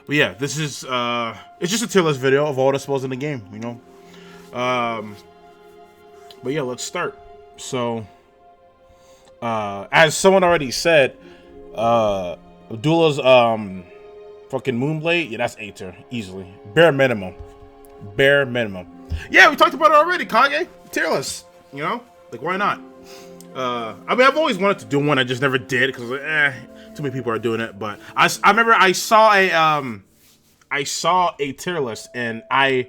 But yeah, this is it's just a tier list video of all the spells in the game, you know. But yeah, let's start. So as someone already said, Abdullah's fucking Moonblade, yeah, that's A tier, easily. Bare minimum. Bare minimum. Yeah, we talked about it already, Kage. Tier list. You know? Like, why not? I mean, I've always wanted to do one, I just never did, because too many people are doing it. But I remember I saw a tier list, and I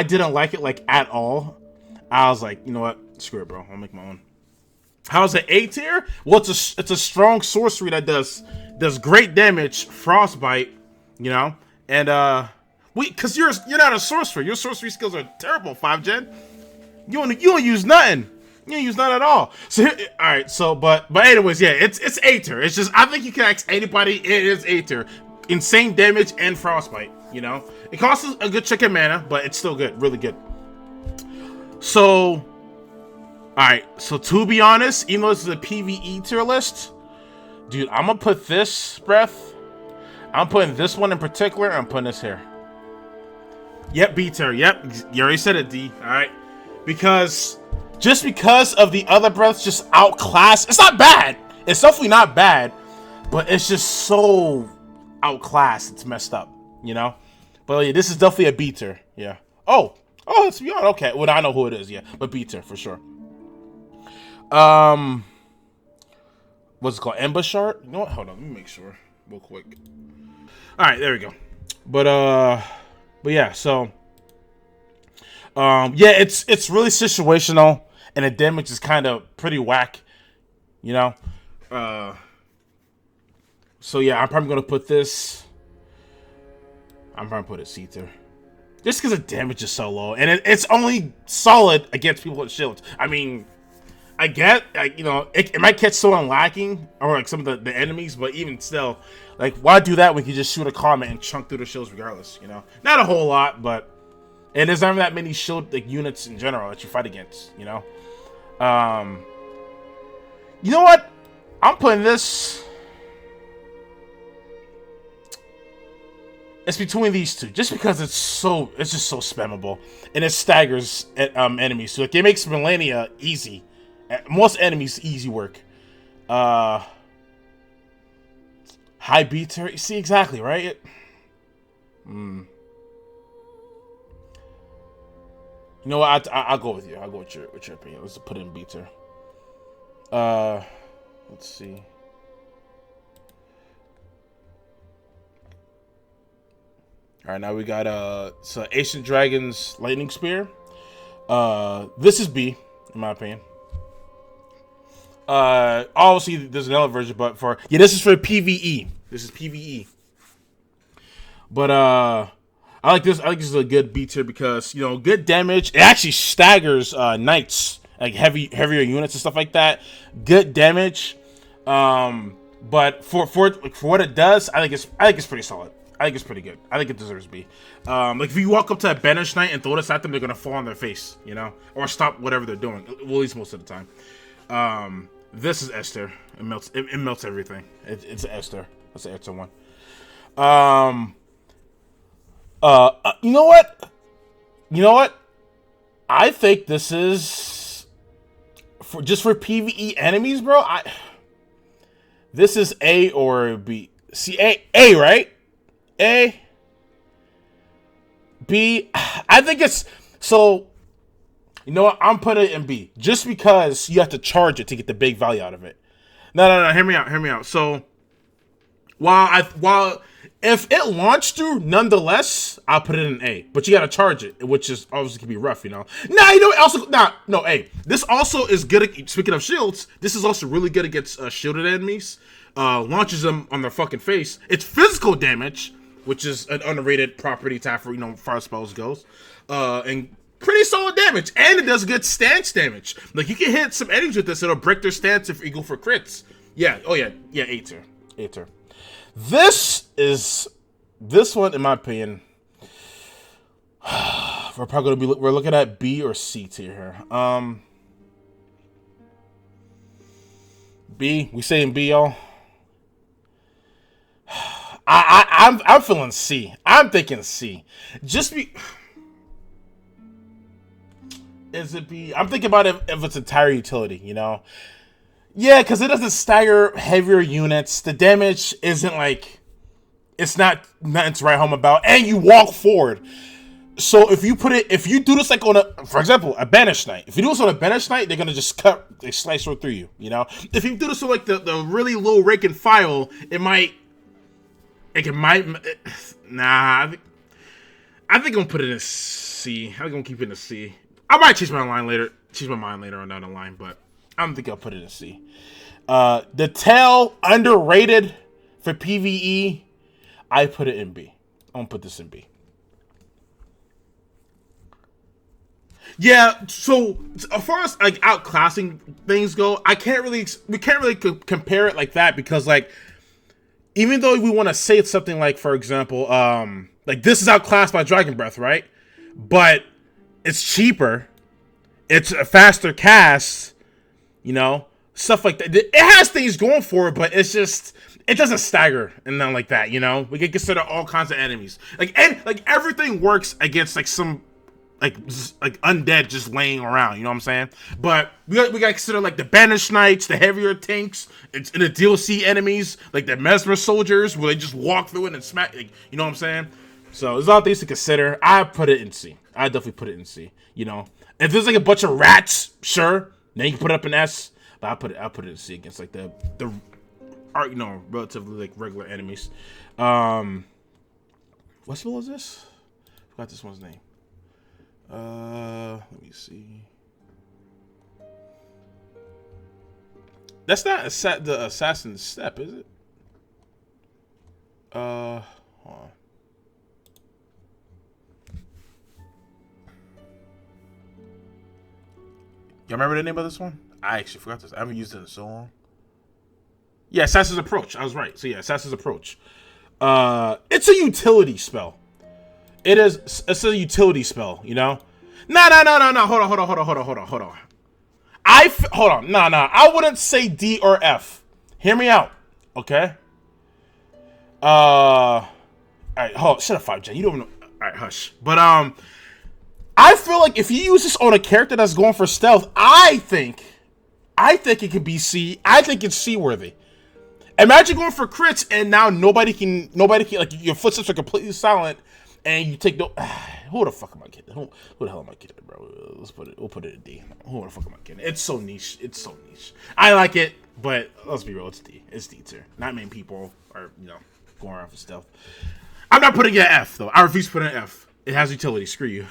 didn't like it, like, at all. I was like, you know what? Screw it, bro. I'll make my own. How's it A tier? Well, it's a strong sorcery that does great damage, frostbite, you know, and because you're not a sorcerer. Your sorcery skills are terrible, 5 gen. You don't use nothing. You don't use nothing at all. So all right. So but anyways, yeah, it's A tier. It's just I think you can ask anybody. It is A tier. Insane damage and frostbite. You know, it costs a good chicken mana, but it's still good, really good. So. Alright, so to be honest, even though this is a PVE tier list, dude, I'm gonna put this breath. I'm putting this one in particular, and I'm putting this here. Yep, B tier. Yep, you already said it, D. Alright. Because of the other breaths just outclass. It's not bad. It's definitely not bad. But it's just so outclassed. It's messed up, you know? But yeah, this is definitely a B tier. Yeah. Oh, it's beyond. Okay. Well, I know who it is, yeah. But B tier for sure. What's it called? Ambush Shard? You know what? Hold on, let me make sure real quick. Alright, there we go. But yeah, so yeah, it's really situational, and the damage is kind of pretty whack, you know. So yeah, I'm probably gonna put this. I'm probably put it C tier. Just because the damage is so low, and it's only solid against people with shields. I mean, I get, like, you know, it might catch someone lacking, or like some of the enemies, but even still, like, why do that when you just shoot a comment and chunk through the shields regardless, you know? Not a whole lot, but, and there's not that many shield, like, units in general that you fight against, you know? You know what? I'm putting this, it's between these two, just because it's just so spammable, and it staggers enemies, so like, it makes Millennia easy. Most enemies easy work. High B tier. You see exactly right. You know what? I'll go with you. I'll go with your opinion. Let's put it in B tier. Let's see. All right, now we got so Ancient Dragon's Lightning Spear. This is B in my opinion. Obviously there's another version, but this is for PVE. This is PVE. But I like this. I think this is a good B tier because, you know, good damage. It actually staggers knights, like heavier units and stuff like that. Good damage. But for what it does, I think it's pretty solid. I think it's pretty good. I think it deserves B. Like if you walk up to a banished knight and throw this at them, they're gonna fall on their face, you know, or stop whatever they're doing. Well, at least most of the time. This is Esther. It melts everything. It's an Esther. That's an Esther one. You know what? I think this is for PVE enemies, bro. This is A or B. See, A, right? A. B. I think it's so. You know what? I'm putting it in B just because you have to charge it to get the big value out of it. No. Hear me out. So while if it launched through, nonetheless, I'll put it in A. But you gotta charge it, which is obviously can be rough, you know. Nah, you know what? Also, no, A. This also is good. Speaking of shields, this is also really good against shielded enemies. Launches them on their fucking face. It's physical damage, which is an underrated property to have for, you know, far spells goes. And pretty solid damage, and it does good stance damage. Like, you can hit some enemies with this, it'll break their stance if you go for crits. Yeah, A tier. This one, in my opinion, we're looking at B or C tier here. B, we saying B, y'all. I'm feeling C. I'm thinking C. Just be. Is it B? I'm thinking about if it's entire utility, you know? Yeah, because it doesn't stagger heavier units. The damage isn't like, it's not nothing to write home about, and you walk forward. So if you do this like on for example, a Banished Knight. If you do this on a Banished Knight, they're gonna just slice right through you. You know, if you do this on like the really low rake and file, nah. I think I'm gonna put it in C. I think I'm gonna keep it in a C. I might change my mind later on down the line, but I'm thinking I'll put it in C. The tail underrated for PVE. I put it in B. I'm gonna put this in B. Yeah, so as far as like outclassing things go, we can't really compare it like that, because like even though we want to say it's something like, for example, like this is outclassed by Dragon Breath, right? But it's cheaper, it's a faster cast, you know, stuff like that. It has things going for it, but it doesn't stagger and nothing like that, you know. We can consider all kinds of enemies, like everything works against like some. Like undead just laying around, you know what I'm saying? But we gotta consider like the Banished Knights, the heavier tanks, and the DLC enemies, like the Mesmer soldiers, where they just walk through it and smack, like, you know what I'm saying? So there's a lot of things to consider. I put it in C. I definitely put it in C. You know, if there's like a bunch of rats, sure, then you can put it up in S. But I put it in C against like the you know, relatively like regular enemies. What spell is this? I forgot this one's name. Let me see. That's not the Assassin's Step, is it? Hold on. Y'all remember the name of this one? I actually forgot this. I haven't used it in so long. Yeah, Assassin's Approach. I was right. So yeah, Assassin's Approach. It's a utility spell. It's a utility spell, you know? No. Hold on. Hold on. No. I wouldn't say D or F. Hear me out, okay? All right, hold on. Shut up, 5J. You don't even know. All right, hush. But I feel like if you use this on a character that's going for stealth, I think it could be C. I think it's C worthy. Imagine going for crits and now nobody can like your footsteps are completely silent. And you take no. Who the fuck am I kidding? Who the hell am I kidding, bro? We'll put it in D. Who the fuck am I kidding? It's so niche. I like it, but let's be real. It's D. It's D tier. Not many people are, you know, going around for stealth. I'm not putting it at F though. I refuse to put it in F. It has utility. Screw you.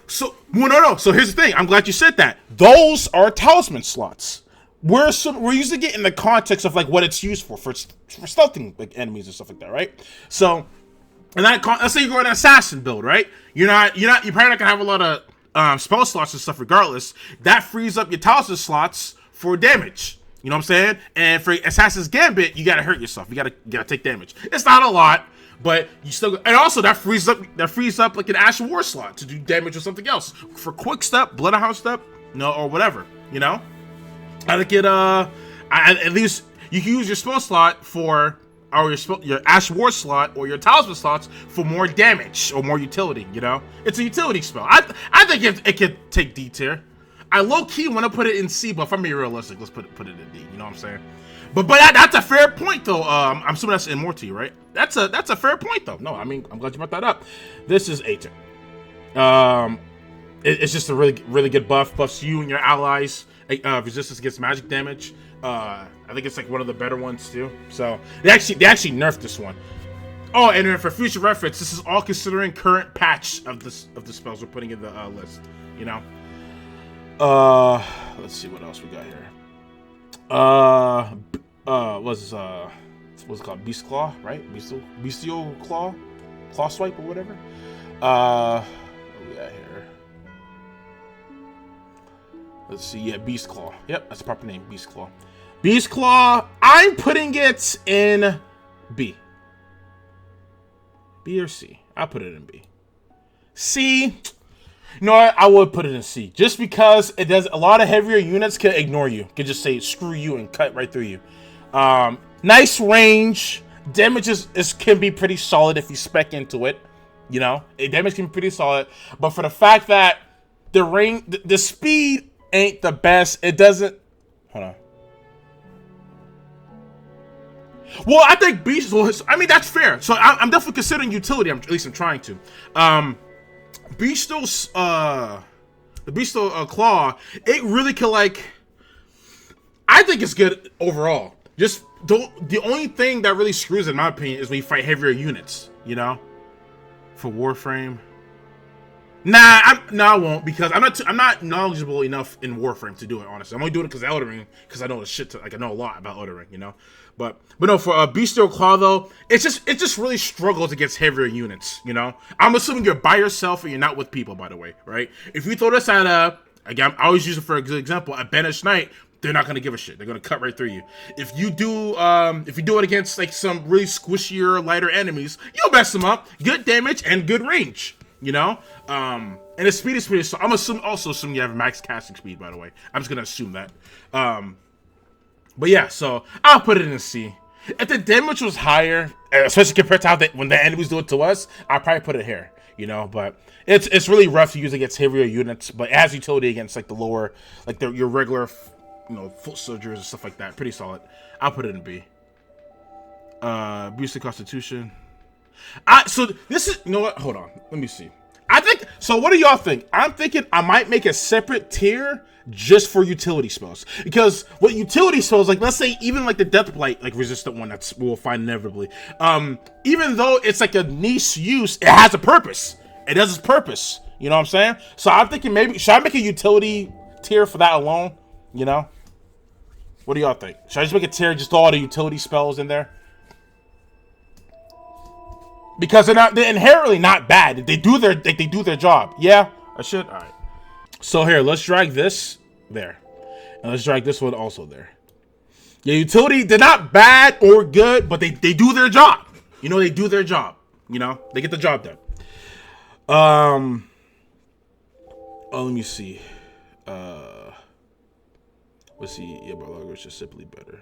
So no. So here's the thing. I'm glad you said that. Those are talisman slots. We're using it in the context of like what it's used for stealthing like enemies and stuff like that, right? So, and let's say you're going to assassin build, right? You're probably not gonna have a lot of spell slots and stuff. Regardless, that frees up your talisman slots for damage. You know what I'm saying? And for Assassin's Gambit, you gotta hurt yourself. You gotta take damage. It's not a lot, but you still. And also that frees up like an Ash War slot to do damage or something else for quick step, Bloodhound step, or whatever. You know. I think it. At least you can use your spell slot for, or your Ash War slot or your talisman slots for more damage or more utility. You know, it's a utility spell. I think it could take D tier. I low key want to put it in C, but if I'm being realistic, let's put it in D. You know what I'm saying? But that's a fair point though. I'm assuming that's Immortal, right? That's a fair point though. No, I mean I'm glad you brought that up. This is A tier. It's just a really good buff. Buffs you and your allies. Resistance against magic damage. I think it's like one of the better ones too. So they actually nerfed this one. Oh, and then for future reference, this is all considering current patch of the spells we're putting in the list. You know. Let's see what else we got here. What's it called? Beast Claw, right? Bestial Claw, Claw Swipe or whatever. What we got here? Let's see, yeah, Beast Claw. Yep, that's the proper name, Beast Claw. Beast Claw, I'm putting it in B. B or C? I'll put it in B. C, you know what? I would put it in C. Just because it does, a lot of heavier units can ignore you. Can just say, screw you and cut right through you. Nice range. Damage can be pretty solid if you spec into it. You know, damage can be pretty solid. But for the fact that the speed ain't the best, it doesn't. Hold on. Well, I think Beast. Well, I mean that's fair. So I'm definitely considering utility. At least I'm trying to. Beast's the Beast's claw. It really can like. I think it's good overall. Just the only thing that really screws, in my opinion, is when you fight heavier units. You know, for Warframe. Nah, I won't, because I'm not knowledgeable enough in Warframe to do it. Honestly, I'm only doing it because of Elden Ring, because I know the shit. I know a lot about Elden Ring, you know. But no, for Bestial Claw though, it just really struggles against heavier units. You know, I'm assuming you're by yourself and you're not with people. By the way, right? If you throw this at again, I always use it for example, a Banished Knight. They're not gonna give a shit. They're gonna cut right through you. If you do it against like some really squishier, lighter enemies, you'll mess them up. Good damage and good range. You know, and the speed is pretty. So I'm assuming you have max casting speed. By the way, I'm just gonna assume that. But yeah, so I'll put it in a C. If the damage was higher, especially compared to when the enemies do it to us, I'll probably put it here. You know, but it's really rough to use against heavier units. But it has utility against like the lower, like your regular, you know, foot soldiers and stuff like that. Pretty solid. I'll put it in B. Abuse of Constitution. So this is, you know what? Hold on. Let me see. I think, so what do y'all think? I'm thinking I might make a separate tier just for utility spells. Because what utility spells, like let's say even like the Deathblight, like resistant one we'll find inevitably. Even though it's like a niche use, it has a purpose. It does its purpose. You know what I'm saying? So I'm thinking maybe, should I make a utility tier for that alone? You know? What do y'all think? Should I just make a tier, just all the utility spells in there? Because they're inherently not bad. They do their job. Yeah, I should. All right. So here, let's drag this there, and let's drag this one also there. Yeah, utility, they're not bad or good, but they do their job. You know, they do their job. You know, they get the job done. Oh, let me see. Let's see. Yeah, but language is simply better.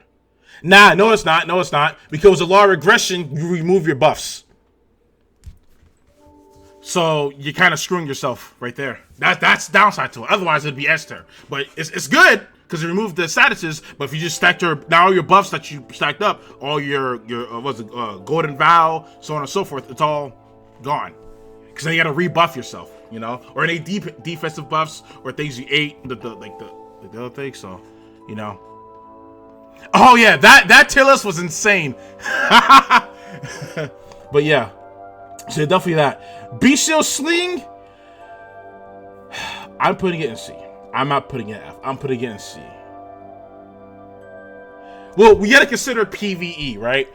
Nah, no, it's not. No, it's not. Because the law of regression, you remove your buffs. So you're kind of screwing yourself right there. That's downside to it. Otherwise, it'd be S tier. But it's good because you remove the statuses. But if you just stacked all your buffs that you stacked up, all your golden vow, so on and so forth, it's all gone. Because then you got to rebuff yourself, you know, or any defensive buffs or things you ate, the other thing. So, you know. Oh yeah, that tier list was insane. But yeah. So definitely that. Bestial Sling, I'm putting it in C. I'm not putting it in F. I'm putting it in C. Well, we gotta consider PVE, right?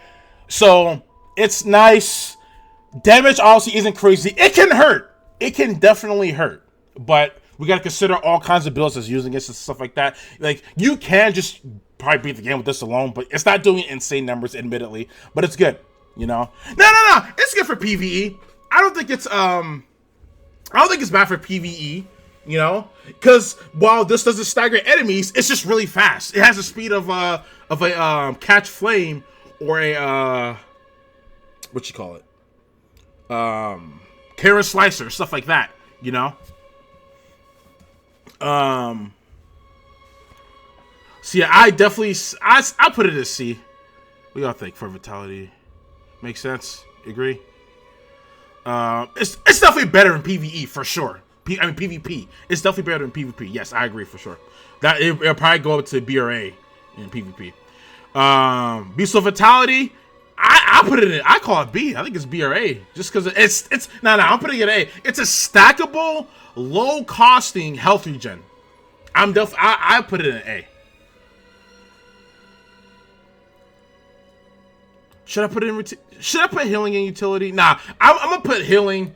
So it's nice. Damage obviously isn't crazy. It can hurt. It can definitely hurt. But we gotta consider all kinds of builds that's using this and stuff like that. Like you can just probably beat the game with this alone, but it's not doing insane numbers, admittedly. But it's good. You know, no, it's good for PVE. I don't think it's bad for PVE. You know, because while this doesn't stagger enemies, it's just really fast. It has the speed of a catch flame or a what you call it, Karen Slicer, stuff like that. You know, so yeah, I put it as C. What y'all think for vitality? Makes sense. You agree? It's definitely better in PvE for sure. PvP. It's definitely better than PvP. Yes, I agree for sure. That it'll probably go up to BRA in PvP. Beast of Vitality. I put it in. I call it B. I think it's BRA just because it's no. I'm putting it A. It's a stackable, low costing health regen. I put it in A. Should I put healing in utility? Nah, I'm gonna put healing.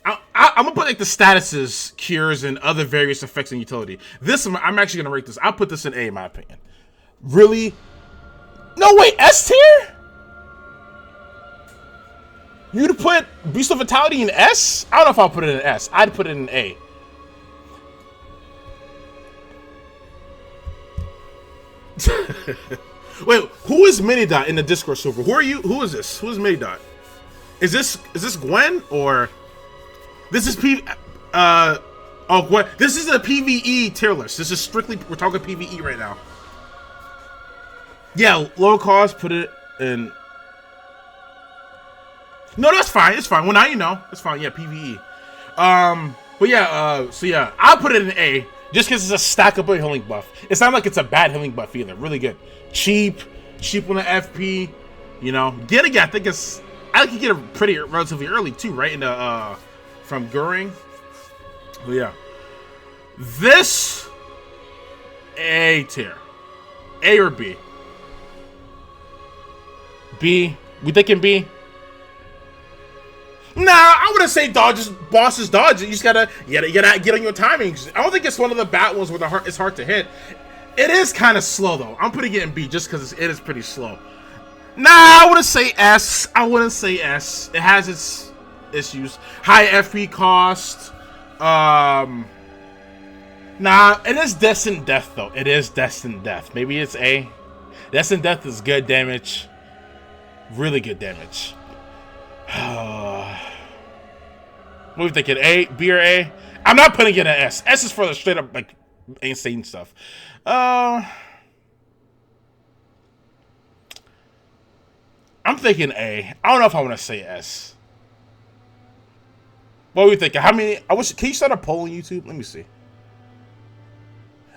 I'm gonna put like the statuses, cures, and other various effects in utility. This I'm actually gonna rate this. I'll put this in A in my opinion. Really? No wait, S tier? You'd put Beast of Vitality in S? I don't know if I'll put it in S. I'd put it in A. Wait, who is Minidot in the Discord server? Who are you? Who is this? Who is Minidot? Is this Gwen or this is Gwen? This is a PVE tier list. This is strictly, we're talking PVE right now. Yeah, low cost. Put it in. No, that's fine. It's fine. Well, now you know. It's fine. Yeah, PVE. But yeah. So yeah, I'll put it in A just because it's a stackable healing buff. It's not like it's a bad healing buff either. Really good. Cheap on the FP. You know, I think I could get it pretty relatively early too, right? In the from Goring. But yeah, this A tier, A or B? B. We thinking B? Nah, I wouldn't say bosses dodge. You just gotta get on your timings. I don't think it's one of the bad ones where it's hard to hit. It is kind of slow though. I'm putting it in B just because it is pretty slow. Nah, I wouldn't say S. It has its issues. High FP cost. Nah, it is Destined Death though. It is Destined Death. Maybe it's A. Destined Death is good damage. Really good damage. What are we thinking? A, B, or A? I'm not putting it in S. S is for the straight up like insane stuff. I'm thinking A. I don't know if I want to say S. What are we thinking? How many? Can you start a poll on YouTube? Let me see.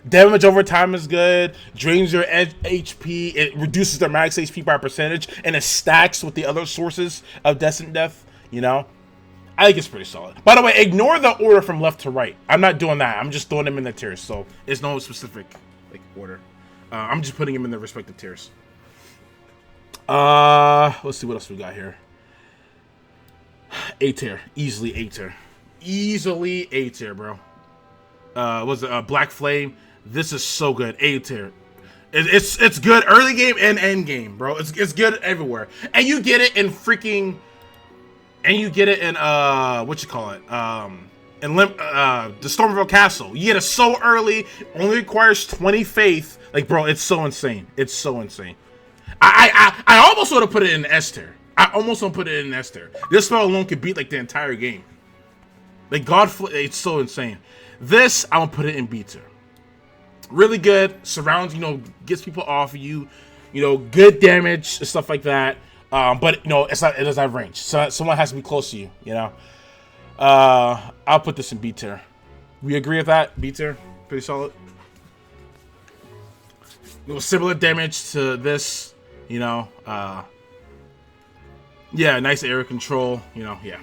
Damage over time is good. Drains your HP. It reduces their max HP by a percentage, and it stacks with the other sources of Destined Death. You know, I think it's pretty solid. By the way, ignore the order from left to right. I'm not doing that. I'm just throwing them in the tiers, so there's no specific like order. I'm just putting them in their respective tiers. Let's see what else we got here. A tier, easily A tier, bro. Was it Black Flame? This is so good. A tier. It's good early game and end game, bro. It's good everywhere, and you get it in what you call it? In the Stormville Castle. You get it so early. Only requires 20 faith. Like, bro, it's so insane. It's so insane. I almost want to put it in S tier. This spell alone could beat like the entire game. Like it's so insane. This I'm gonna put it in B tier. Really good, surrounds, gets people off of you, good damage and stuff like that. But it doesn't have range. So someone has to be close to you. I'll put this in B tier. We agree with that? B tier, pretty solid. Similar damage to this. Yeah, nice area control. Yeah.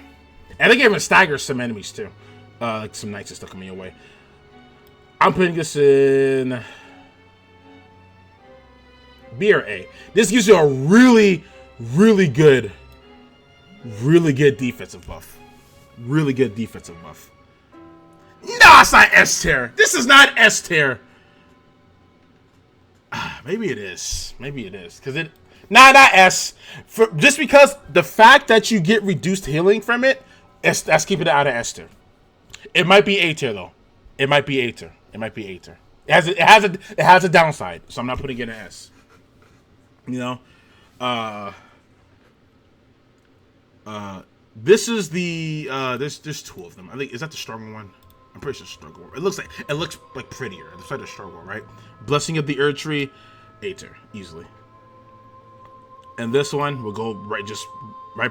And they gave him staggers some enemies too. Like some knights and stuff coming your way. I'm putting this in B or A. This gives you a really, really good defensive buff. Really good defensive buff. No, it's not S tier. This is not S tier. Maybe it is. Not S. Just because the fact that you get reduced healing from it, that's keeping it out of S tier. It might be A tier though. It might be A tier. It has a downside, so I'm not putting it in S. This is the there's two of them. I think, is that the stronger one? I'm pretty sure it's the stronger one. It looks like prettier. It's like the stronger one, right? Blessing of the Erd Tree, A tier, easily. And this one will go right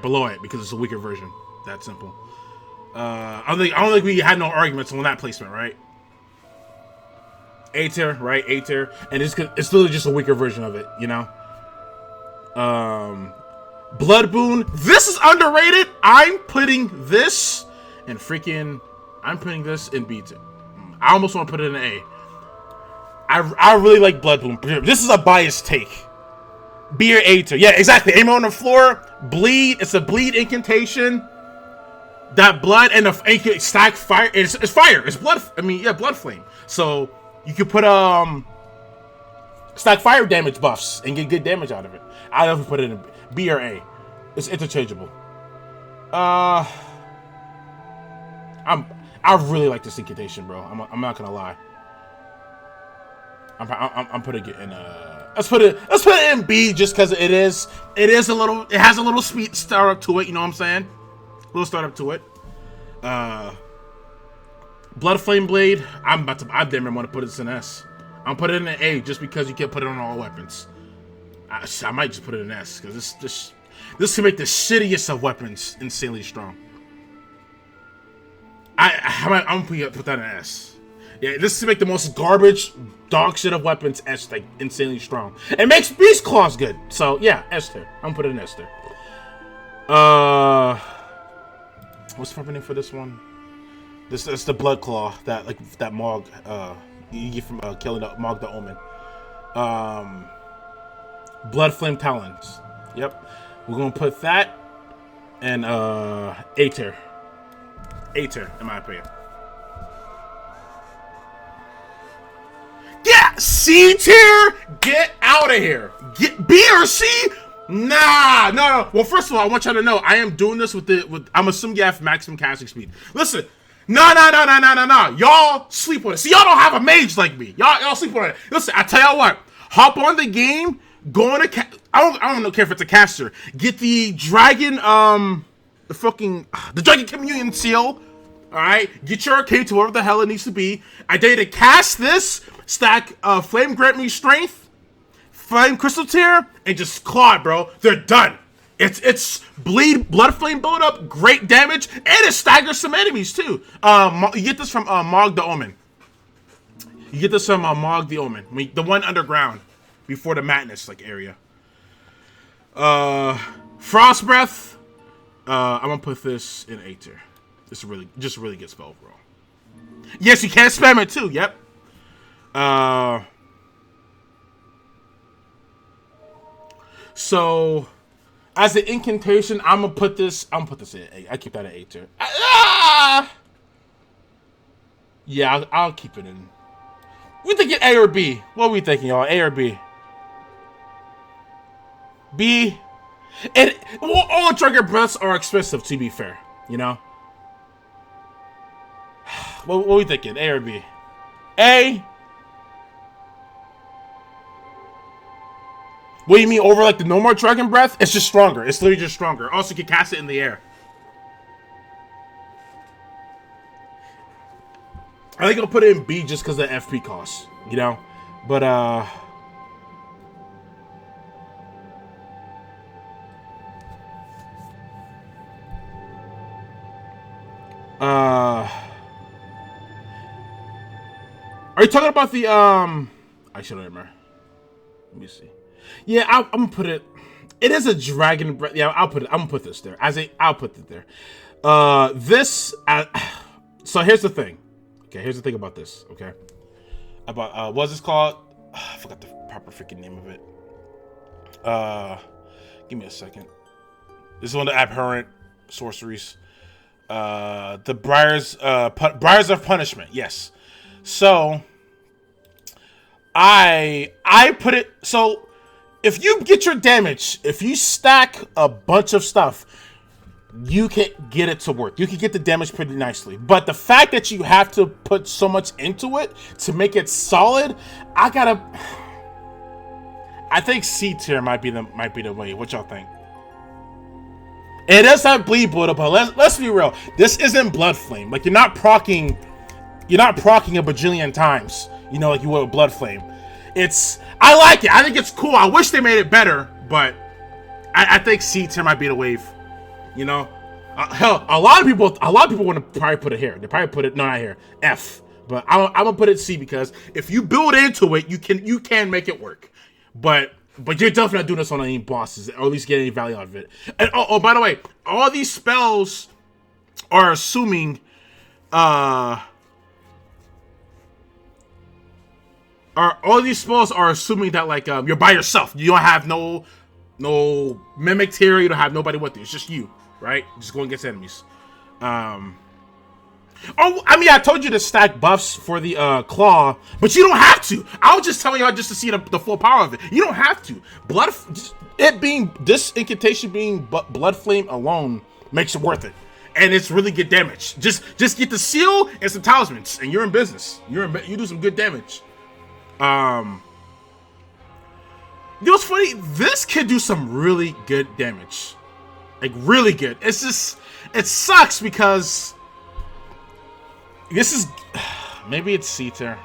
below it because it's a weaker version. That simple. I don't think we had no arguments on that placement, right? A tier, right? A tier, and it's literally just a weaker version of it, Blood Boon. This is underrated. I'm putting this in B tier. I almost want to put it in A. I really like Blood Boon. This is a biased take. B or A tier. Yeah, exactly. Aim on the floor. Bleed. It's a bleed incantation. That blood and the stack fire. It's fire. It's blood. Blood flame. So you could put stack fire damage buffs and get good damage out of it. I don't know if we put it in B or A. It's interchangeable. I really like this incantation, bro. I'm not gonna lie. I'm putting it in let's put it in B just because it has a little speed startup to it, you know what I'm saying? A little startup to it. Blood Flame Blade, I damn want to put it in S. I'm putting it in an A just because you can't put it on all weapons. I might just put it in S because this can make the shittiest of weapons insanely strong. I'm gonna put that in S. Yeah, this is to make the most garbage dog shit of weapons S, like insanely strong. It makes Beast Claws good. So yeah, S tier. I'm gonna put it in S tier. What's the proper name for this one? This is the Blood Claw that Mog you get from killing Mog the Omen. Blood Flame Talons. Yep. We're gonna put that in A tier. A tier, in my opinion. Yeah, C tier. Get out of here. Get B or C. Nah, no. Well, first of all, I want y'all to know I am doing this with I'm assuming you have maximum casting speed. Listen, no. Y'all sleep on it. See, y'all don't have a mage like me. Y'all sleep on it. Listen, I tell y'all what. Hop on the game. Go on I don't care if it's a caster. Get the dragon, the dragon communion seal. All right, get your arcade to wherever the hell it needs to be. I dare you to cast this. Stack Flame Grant Me Strength, Flame Crystal Tear, and just claw it, bro. They're done. It's Blood Flame build up, great damage, and it staggers some enemies too. You get this from Mog the Omen. You get this from Mog the Omen, the one underground before the madness area. Frost Breath. I'm gonna put this in A tier. This is just really good spell overall. Yes, you can spam it too. Yep. So as an incantation, I'm gonna put this in A. I keep that at A tier. Yeah, I'll keep it in. We thinking A or B? What are we thinking, y'all? A or B? B. And all trigger breaths are expensive, to be fair. You know. What are we thinking? A or B? A. What do you mean over the No More Dragon Breath? It's just stronger. It's literally just stronger. Also, you can cast it in the air. I think I'll put it in B just because of the FP cost, you know? But, are you talking about the, I should remember. Let me see. Yeah, I'm gonna put it. It is a dragon breath. Yeah, I'm gonna put this there. I'll put it there. So here's the thing. Okay, here's the thing about this. Okay, about what's this called? I forgot the proper freaking name of it. Give me a second. This is one of the abhorrent sorceries. The Briars of Punishment. Yes. So I put it so. If you get your damage, if you stack a bunch of stuff, you can get it to work. You can get the damage pretty nicely. But the fact that you have to put so much into it to make it solid, I think C tier might be the way. What y'all think? It does have bleed build up, but let's be real. This isn't Blood Flame. You're not proccing a bajillion times. You know, like you would with Blood Flame. I like it. I think it's cool. I wish they made it better, but I think C tier might be the wave. You know, hell, a lot of people want to probably put it here. They probably put it not here, F. But I'm gonna put it C because if you build into it, you can make it work. But you're definitely not doing this on any bosses, or at least get any value out of it. And by the way, all these spells are assuming that you're by yourself. You don't have no mimic tier. You don't have nobody with you. It's just you, right? Just going against enemies. I told you to stack buffs for the claw, but you don't have to. I was just telling y'all just to see the full power of it. You don't have to. This incantation being Blood Flame alone makes it worth it. And it's really good damage. Just get the seal and some talismans, and you're in business. You do some good damage. You know what's funny? This could do some really good damage. Like, really good. It's just... It sucks because... This is... Maybe it's C tier.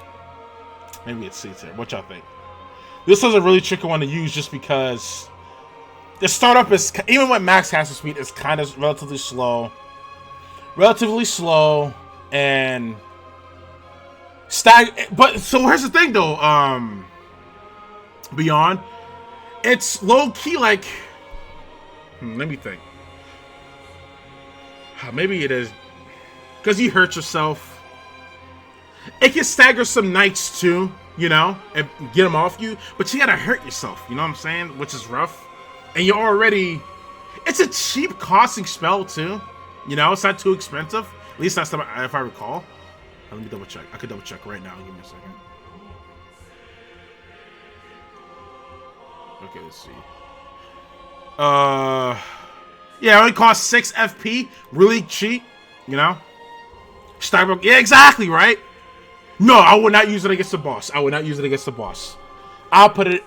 Maybe it's C tier. What y'all think? This is a really tricky one to use just because... The startup is... Even with max caster speed, it's kind of relatively slow. Relatively slow. And... But, so here's the thing, though. Beyond... It's low-key, like... let me think. Maybe it is. Because you hurt yourself. It can stagger some knights, too. You know? And get them off you. But you gotta hurt yourself. You know what I'm saying? Which is rough. And you're already... It's a cheap costing spell, too. You know? It's not too expensive. At least that's if I recall. Let me double check. I could double check right now. Give me a second. Okay, let's see. Yeah, it only costs 6 FP. Really cheap, you know? Starbuck. Yeah, exactly, right? No, I would not use it against the boss. I would not use it against the boss. I'll put it...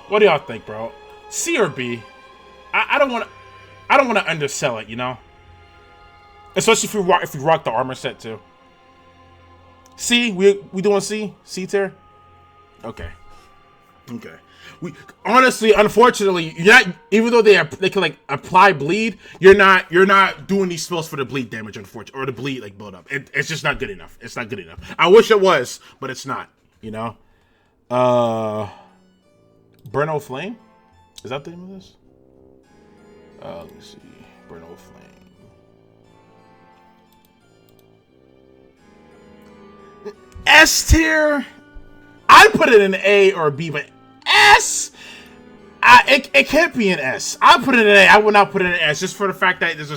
What do y'all think, bro? C or B? I don't want to undersell it, you know? Especially if you rock the armor set, too. C? We doing C? C tier? Okay. Okay. Honestly, unfortunately, you're not, even though they can like apply bleed, you're not doing these spells for the bleed damage, unfortunately, or the bleed like build up. It's just not good enough. It's not good enough. I wish it was, but it's not. You know. Burno Flame, is that the name of this? Let me see. Burno Flame. S tier. I put it in A or B, but S, it can't be an S. I put it in A. I would not put it in S just for the fact that there's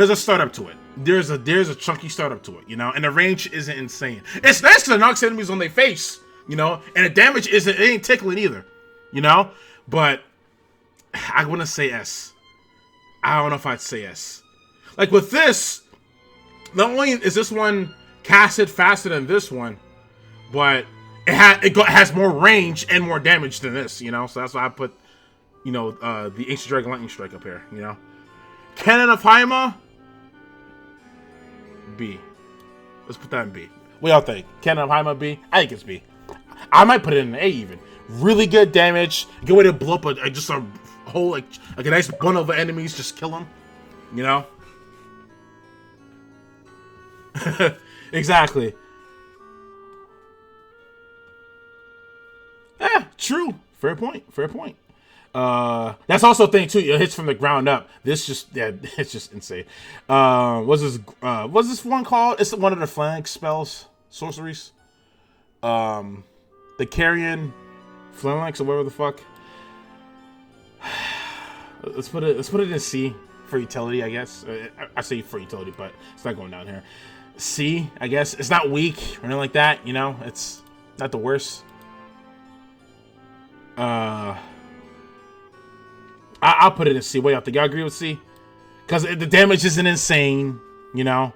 a startup to it. There's a chunky startup to it, you know, and the range isn't insane. It's nice because it knocks enemies on their face, you know, and the damage it ain't tickling either, you know. But I want to say S. I don't know if I'd say S. Like with this, not only is this one casted faster than this one, but it has more range and more damage than this, you know? So that's why I put, you know, the Ancient Dragon Lightning Strike up here, you know? Cannon of Haima? B. Let's put that in B. What y'all think? Cannon of Haima, B? I think it's B. I might put it in an A even. Really good damage. Good way to blow up just a whole, like a nice bundle of enemies. Just kill them, you know? Exactly. Yeah, true. Fair point. Fair point. That's also a thing too. It hits from the ground up. This just, yeah, it's just insane. What's this one called? It's one of the flank spells, sorceries. The Carrion Phalanx or whatever the fuck. Let's put it in C for utility, I guess. I say for utility, but it's not going down here. C, I guess. It's not weak or anything like that. You know, it's not the worst. I'll put it in C. What y'all think? Y'all agree with C? Because the damage isn't insane, you know?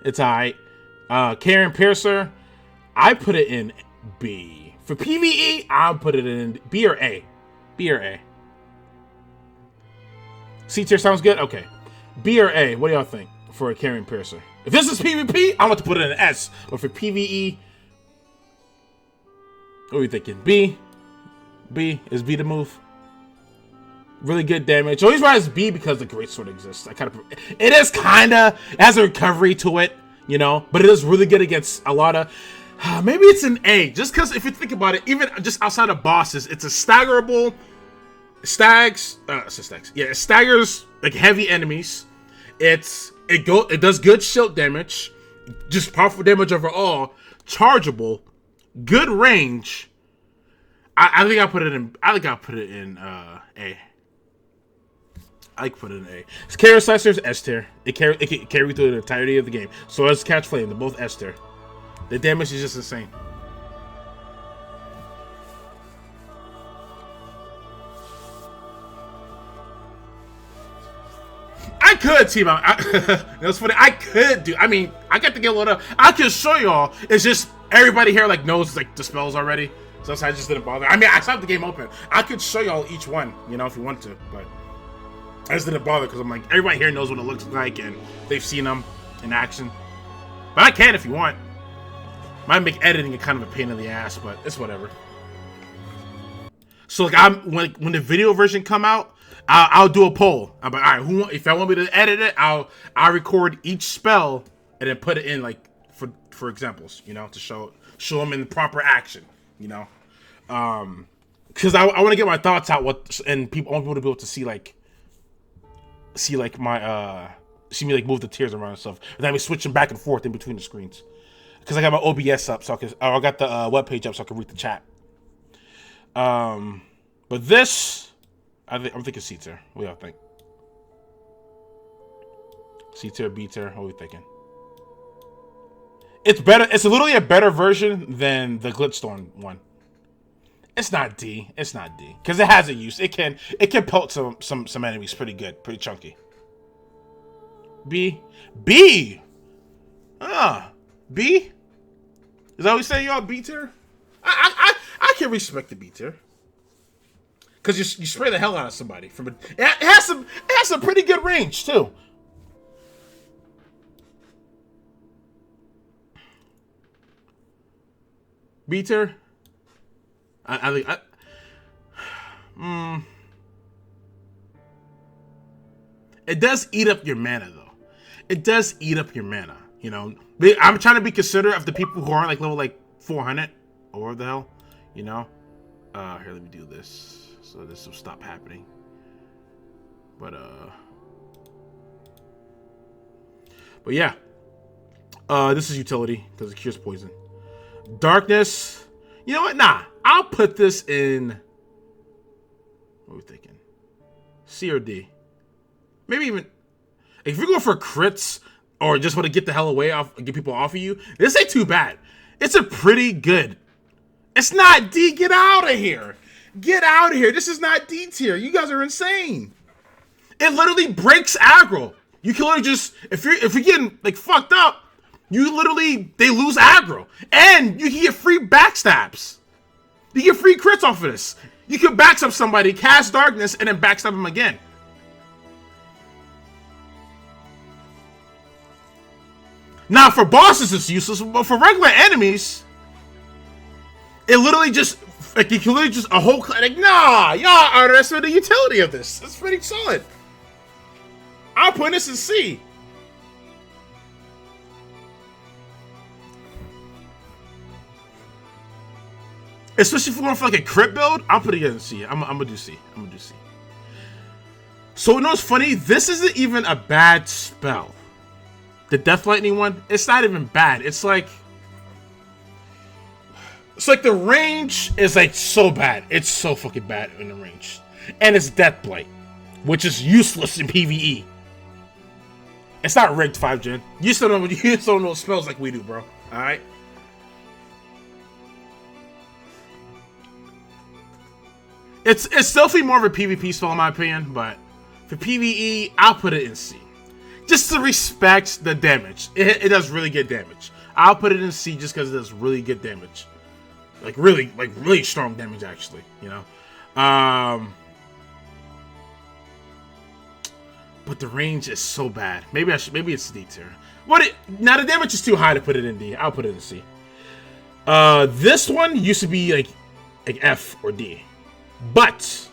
It's alright. Karen Piercer, I put it in B. For PVE, I'll put it in B or A. B or A. C tier sounds good? Okay. B or A, what do y'all think for a Karen Piercer? If this is PvP, I'm going to put it in S. But for PVE, what are we thinking? B? B? Is B the move? Really good damage. The only reason why it's B because the greatsword exists. It is kinda has a recovery to it, you know, but it is really good against a lot of. Maybe it's an A, just because if you think about it, even just outside of bosses, it's a staggerable stags. Yeah, it staggers like heavy enemies. It does good shield damage, just powerful damage overall. Chargeable, good range. I think I'll put it in. I think I'll put it in A. I can put it in A. Carrier Slicers, S tier. It can carry through the entirety of the game. So as Catch Flame, they're both S tier. The damage is just insane. I could team out. That's funny. I could do. I mean, I got to get a lot of. I can show y'all. It's just everybody here like knows like the spells already, so that's why I just didn't bother. I mean, I stopped the game open. I could show y'all each one, you know, if you want to, but I just didn't bother because I'm like, everybody here knows what it looks like and they've seen them in action. But I can if you want. Might make editing a kind of a pain in the ass, but it's whatever. So like when the video version come out, I'll do a poll. I'm like, all right, if I want me to edit it, I'll record each spell and then put it in like for examples, you know, to show them in proper action, you know, because I want to get my thoughts out. I want people to be able to see my see me like move the tiers around and stuff, and then me switching back and forth in between the screens. Because I got my OBS up, so I got the webpage up so I can read the chat. But this, I'm thinking C tier. What do y'all think? C tier, B tier. What are we thinking? It's better. It's literally a better version than the Glitchstorm one. It's not D. It's not D because it has a use. It can pelt some enemies pretty good, pretty chunky. B. B. B. Is that what we say, y'all? B tier. I can respect the B tier because you spray the hell out of somebody from it. It has some pretty good range too. B tier. I think it does eat up your mana though. It does eat up your mana. You know, I'm trying to be considerate of the people who aren't like level like 400 or what the hell, you know. Here, let me do this so this will stop happening. But yeah, this is utility because it cures poison. Darkness. You know what? Nah, I'll put this in. What are we thinking? C or D? Maybe even if you're going for crits. Or just want to get the hell away off, get people off of you. This ain't too bad. It's a pretty good. It's not D. Get out of here. Get out of here. This is not D tier. You guys are insane. It literally breaks aggro. You can literally just if you're getting like fucked up, they lose aggro, and you can get free backstabs. You get free crits off of this. You can backstab somebody, cast darkness, and then backstab them again. Now, for bosses, it's useless, but for regular enemies, it literally just, like, you can literally just, a whole, like, nah, y'all underestimate the utility of this. It's pretty solid. I'll put this in C. Especially if we're going for, like, a crit build, I'll put it in C. I'm gonna do C. I'm gonna do C. So, you know what's funny? This isn't even a bad spell. The Death Lightning one, it's not even bad. It's like the range is like so bad. It's so fucking bad in the range. And it's Death Blight, which is useless in PVE. It's not rigged 5-gen. You still don't know spells like we do, bro. Alright? It's definitely more of a PvP spell in my opinion, but for PvE, I'll put it in C. Just to respect the damage. It does really good damage. I'll put it in C just because it does really good damage. Like really strong damage actually, you know. But the range is so bad. Maybe it's D tier. Now the damage is too high to put it in D. I'll put it in C. This one used to be like F or D. But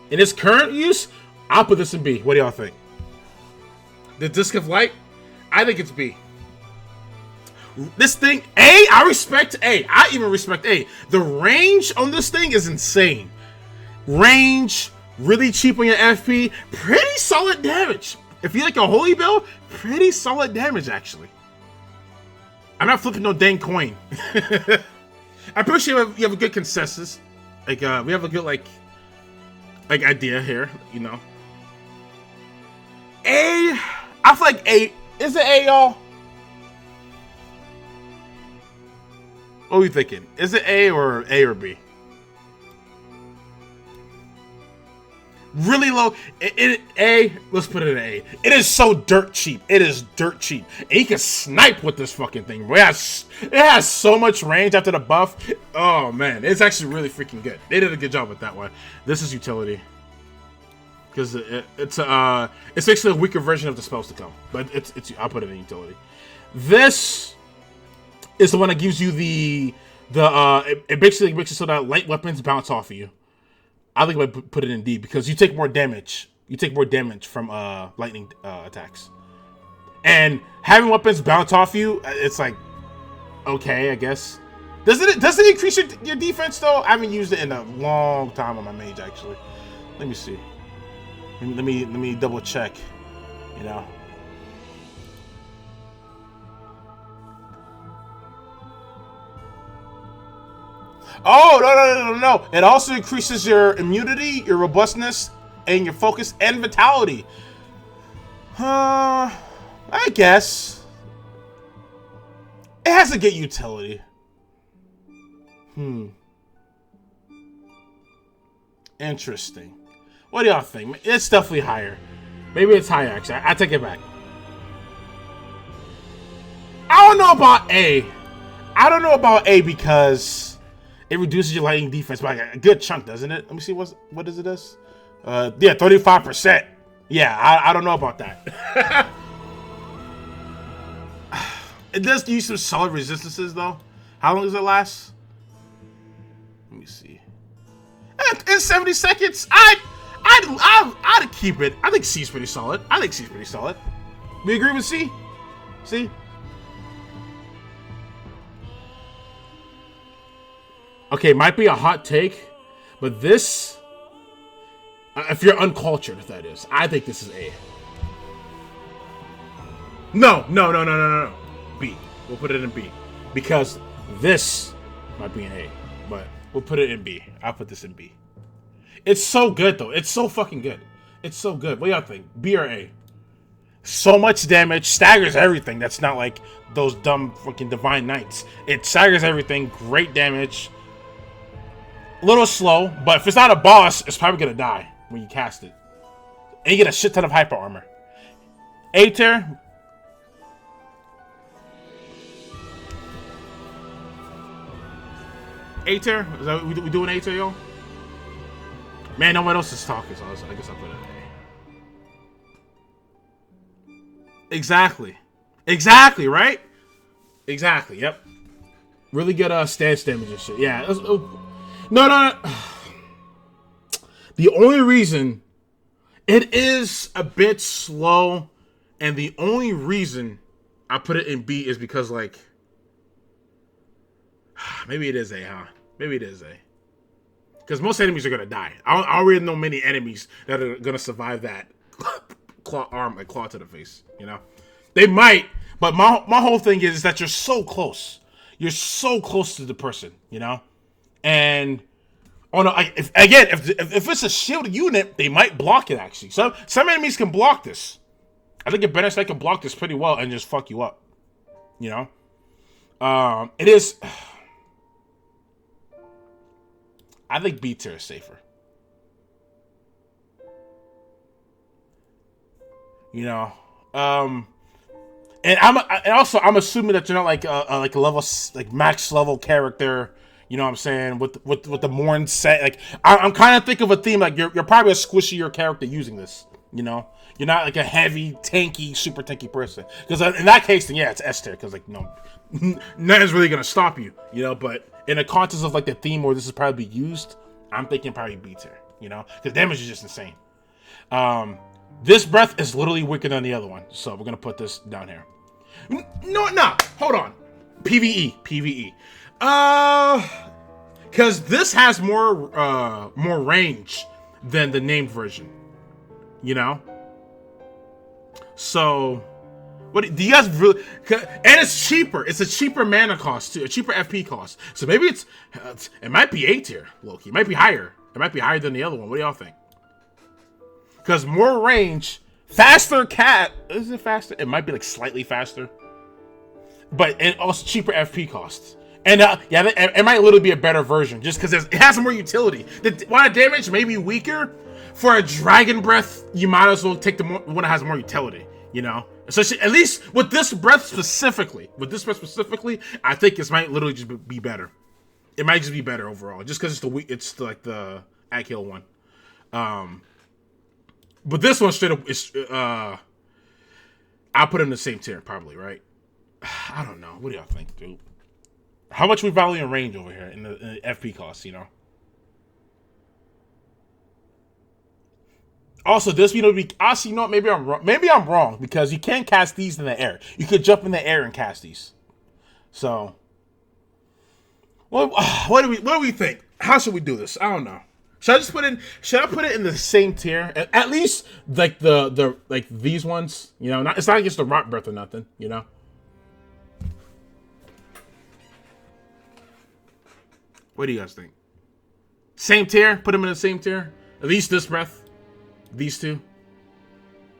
in its current use, I'll put this in B. What do y'all think? The Disc of Light? I think it's B. This thing, A, I respect A. I even respect A. The range on this thing is insane. Range, really cheap on your FP, pretty solid damage. If you like a holy build, pretty solid damage actually. I'm not flipping no dang coin. I'm pretty sure you have a good consensus. Like we have a good like idea here, you know. A, I feel like A, is it A, y'all? What are we thinking? Is it A or B? Really low. Let's put it in A. It is so dirt cheap. It is dirt cheap. And you can snipe with this fucking thing, bro. It has so much range after the buff. Oh, man. It's actually really freaking good. They did a good job with that one. This is utility. Because it's basically a weaker version of the spells to come. But I'll put it in utility. This is the one that gives you it basically makes it so that light weapons bounce off of you. I think I put it in D because you take more damage. You take more damage from lightning attacks. And having weapons bounce off you, it's like, okay, I guess. Does it increase your defense though? I haven't used it in a long time on my mage actually. Let me see. Let me double check. You know. Oh, no. It also increases your immunity, your robustness, and your focus and vitality. I guess. It has to get utility. Interesting. What do y'all think? It's definitely higher. Maybe it's higher, actually. I take it back. I don't know about A. I don't know about A because it reduces your lightning defense by a good chunk, doesn't it? Let me see what is it is. Yeah, 35%. Yeah, I don't know about that. It does give you some solid resistances though. How long does it last? Let me see. In 70 seconds, I'd keep it. I think C's pretty solid. We agree with C? C? Okay, might be a hot take, but this, if you're uncultured, if that is, I think this is A. No. B. We'll put it in B. Because this might be an A, but we'll put it in B. I'll put this in B. It's so good, though. It's so fucking good. It's so good. What do y'all think? B or A? So much damage, staggers everything. That's not like those dumb fucking Divine Knights. It staggers everything, great damage. A little slow, but if it's not a boss, it's probably gonna die when you cast it. And you get a shit ton of hyper armor. A tier. A tier? Is that we doing A tier, yo? Man, no one else is talking, so I guess I'll put it in A. Exactly, right? Exactly, yep. Really good stance damage and shit. Yeah. No. The only reason it is a bit slow, and the only reason I put it in B is because, like, maybe it is A, huh? Maybe it is A. Because most enemies are gonna die. I don't really know many enemies that are gonna survive that claw to the face. You know, they might, but my whole thing is that you're so close. You're so close to the person. You know. And if it's a shield unit, they might block it. Actually, some enemies can block this. I think a better side can block this pretty well and just fuck you up. You know, it is. I think B tier is safer. You know, and I'm assuming that you're not like a level like max level character. You know what I'm saying? With the Morn set, like I'm kind of thinking of a theme like you're probably a squishier character using this. You know, you're not like a heavy, tanky, super tanky person. Because in that case, then yeah, it's S tier. Because like nothing's really gonna stop you. You know, but in the context of like the theme where this is probably used, I'm thinking probably B tier. You know, because damage is just insane. This breath is literally weaker than the other one, so we're gonna put this down here. No, hold on. PVE. Because this has more range than the named version, you know. So, what do you guys really? And it's cheaper. It's a cheaper mana cost too, a cheaper FP cost. So maybe it might be A tier, Loki. It might be higher. It might be higher than the other one. What do y'all think? Because more range, faster cat. Is it faster? It might be like slightly faster, but it also cheaper FP costs. And it might literally be a better version just because it has more utility. While the damage may be weaker, for a dragon breath, you might as well take the one that has more utility, you know? Especially, at least with this breath specifically. I think it might literally just be better. It might just be better overall, just because it's like the Akil one. But this one straight up is I'll put it in the same tier, probably, right? I don't know. What do y'all think, dude? How much we value in range over here in the FP cost, you know? Also, this video be honestly, you know what? Maybe I'm wrong. Maybe I'm wrong because you can't cast these in the air. You could jump in the air and cast these. So, what do we think? How should we do this? I don't know. Should I put it in the same tier? At least like the like these ones, you know. It's not just the rock breath or nothing, you know. What do you guys think? Same tier? Put them in the same tier? At least this breath. These two.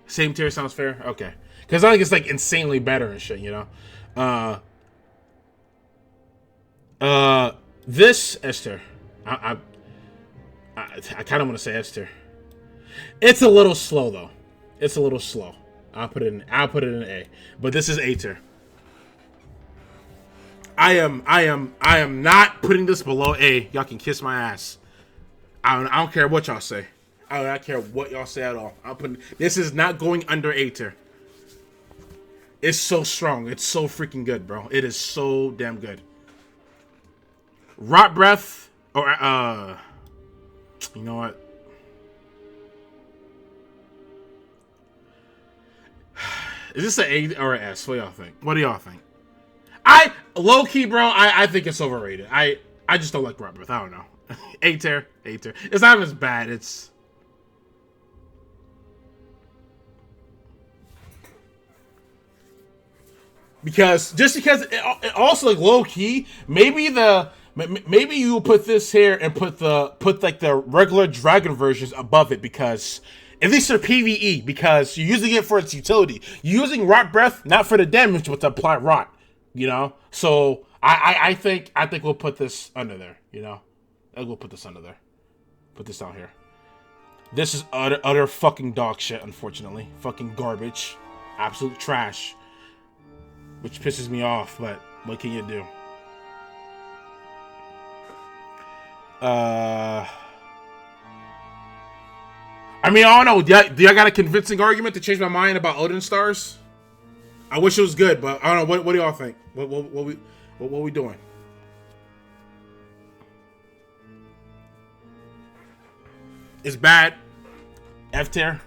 Same tier sounds fair? Okay. Because I think it's like insanely better and shit, you know? This S tier. I kind of want to say S tier. It's a little slow though. It's a little slow. I'll put it in A. But this is A tier. I am not putting this below A. Y'all can kiss my ass. I don't care what y'all say. I don't care what y'all say at all. This is not going under A tier. It's so strong. It's so freaking good, bro. It is so damn good. Rot breath or you know what? Is this an A or an S? What do y'all think? What do y'all think? Low key, bro. I think it's overrated. I just don't like rot breath. I don't know. A tier. It's not as bad. It's because it also like low key. Maybe you put this here and put like the regular dragon versions above it because at least they're PVE because you're using it for its utility. You're using rot breath not for the damage but to apply rot. You know, so I think we'll put this under there. You know, we'll put this under there. Put this down here. This is utter fucking dog shit. Unfortunately, fucking garbage, absolute trash, which pisses me off. But what can you do? I mean, I don't know. Do y'all got a convincing argument to change my mind about Odin Stars? I wish it was good, but I don't know. What do y'all think? What we doing? It's bad. F tier.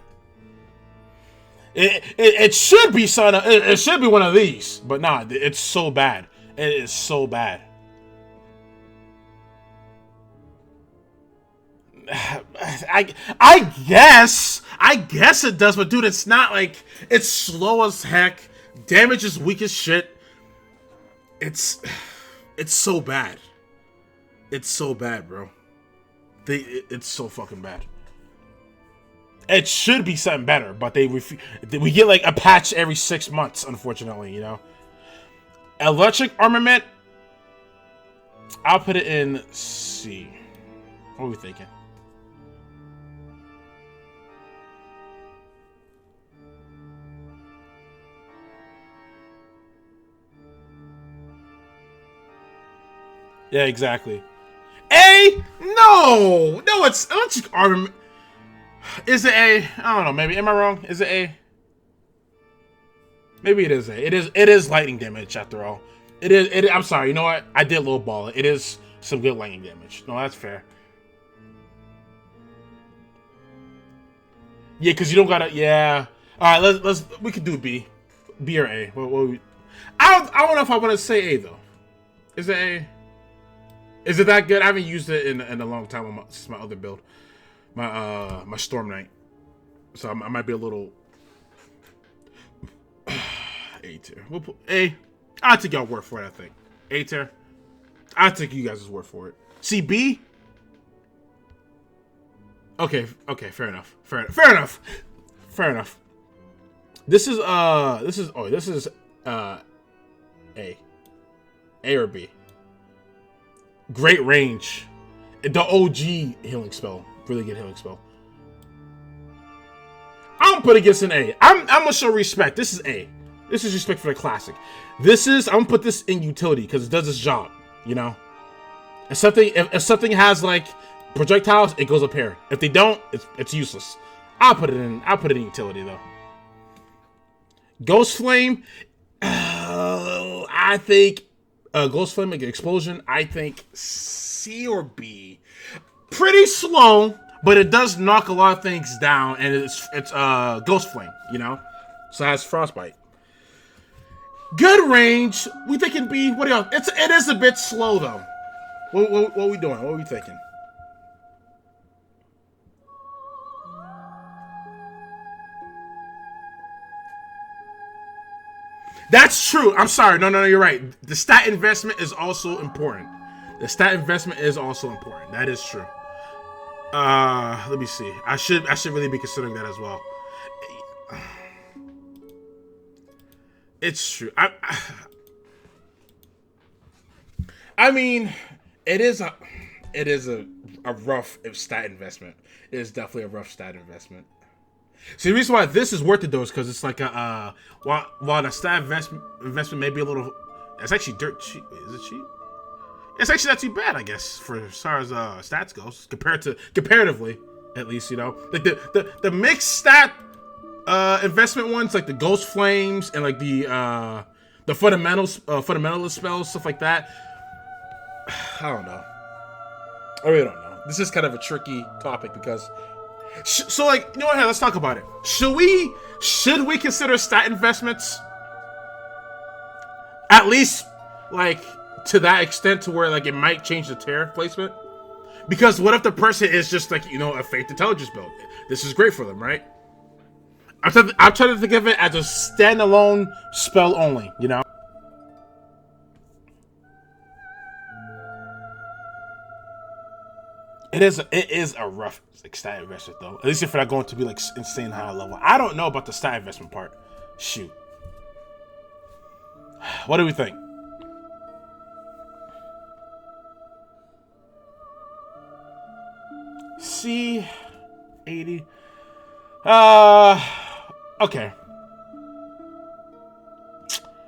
It should be it should be one of these, but nah, it's so bad. It is so bad. I guess it does, but dude, it's not like it's slow as heck. Damage is weak as shit. It's so bad. It's so bad, bro. It's so fucking bad. It should be something better, but they refuse. We get like a patch every 6 months, unfortunately, you know. Electric armament. I'll put it in C. What are we thinking? Yeah, exactly. A? No, it's electric armament. Is it A? I don't know. Maybe am I wrong? Is it A? Maybe it is A. It is lightning damage after all. It is. I'm sorry. You know what? I did lowball it. It is some good lightning damage. No, that's fair. Yeah, because you don't gotta. Yeah. All right. Let's. We could do B or A. I don't know if I want to say A though. Is it A? Is it that good? I haven't used it in a long time since my other build, my Storm Knight. So I might be a little A tier. We'll put A. I'll take y'all word for it. I think A tier. I'll take you guys' word for it. See B. Okay. Fair enough. This is A. A or B. Great range. The OG healing spell. Really good healing spell. don't put it against an A. I'm gonna show respect. This is A. This is respect for the classic. I'm gonna put this in utility because it does its job. You know, if something has like projectiles, it goes up here. If they don't, it's useless. I'll put it in utility though. Ghost Flame, I think Ghost Flame, like explosion. I think C or B. Pretty slow, but it does knock a lot of things down, and it's Ghost Flame, you know, so it has frostbite. Good range. We thinking B. What do y'all? It is a bit slow though. What are we doing? What are we thinking? That's true. I'm sorry. No, you're right. The stat investment is also important. That is true. Let me see. I should really be considering that as well. It's true. I mean, it is a rough stat investment. It is definitely a rough stat investment. See, the reason why this is worth it though is because it's like a while the stat investment may be a little, it's actually dirt cheap. Is it cheap? It's actually not too bad, I guess, for as far as stats goes, comparatively, at least, you know. Like the mixed stat investment ones, like the Ghost Flames and like the fundamentalist spells, stuff like that. I don't know. I really don't know. This is kind of a tricky topic because. So, like, you know what? Hey, let's talk about it. Should we consider stat investments at least like to that extent to where like it might change the tier placement? Because what if the person is just like, you know, a faith intelligence build? This is great for them, right? I'm trying to think of it as a standalone spell only, you know. It is a rough like stat investment though. At least if they're not going to be like insane high level. I don't know about the stat investment part. Shoot. What do we think? C 80. Okay.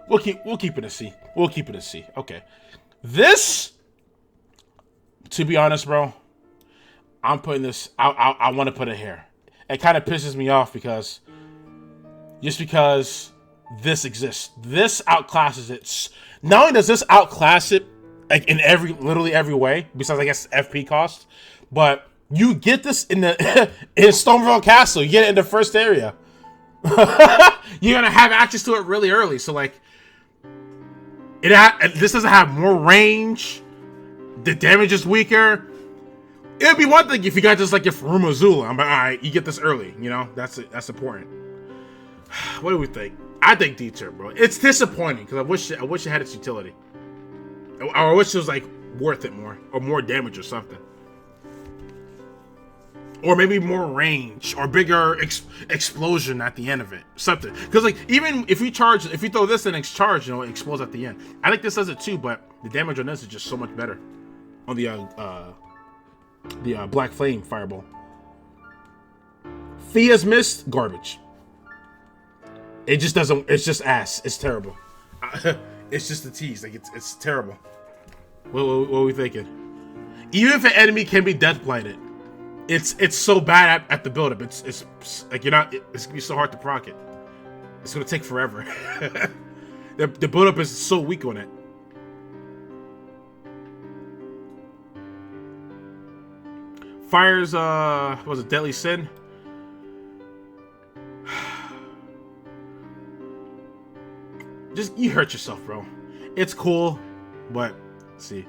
We'll keep it a C. We'll keep it a C. Okay. This, to be honest, bro, I'm putting this. I want to put it here. It kind of pisses me off because this exists. This outclasses it. Not only does this outclass it, like in literally every way, besides I guess FP cost, but you get this in the in Stoneville Castle. You get it in the first area. You're gonna have access to it really early. So like, this doesn't have more range. The damage is weaker. It'd be one thing if you got just like your Farum Azula. I'm like, all right, you get this early. You know, that's important. What do we think? I think D tier, bro. It's disappointing because I wish it had its utility. Or I wish it was like worth it more, or more damage or something, or maybe more range or bigger explosion at the end of it, something. Because like even if you throw this in charge, you know, it explodes at the end. I think this does it too, but the damage on this is just so much better on the Black Flame Fireball. Fia's Mist, garbage. It just doesn't. It's just ass. It's terrible. It's just a tease. Like it's terrible. What are we thinking? Even if an enemy can be death blighted, it's so bad at the build-up. It's like it's gonna be so hard to proc it. It's gonna take forever. The build-up is so weak on it. Fire's what was it, Deadly Sin? Just you hurt yourself, bro. It's cool, but let's see.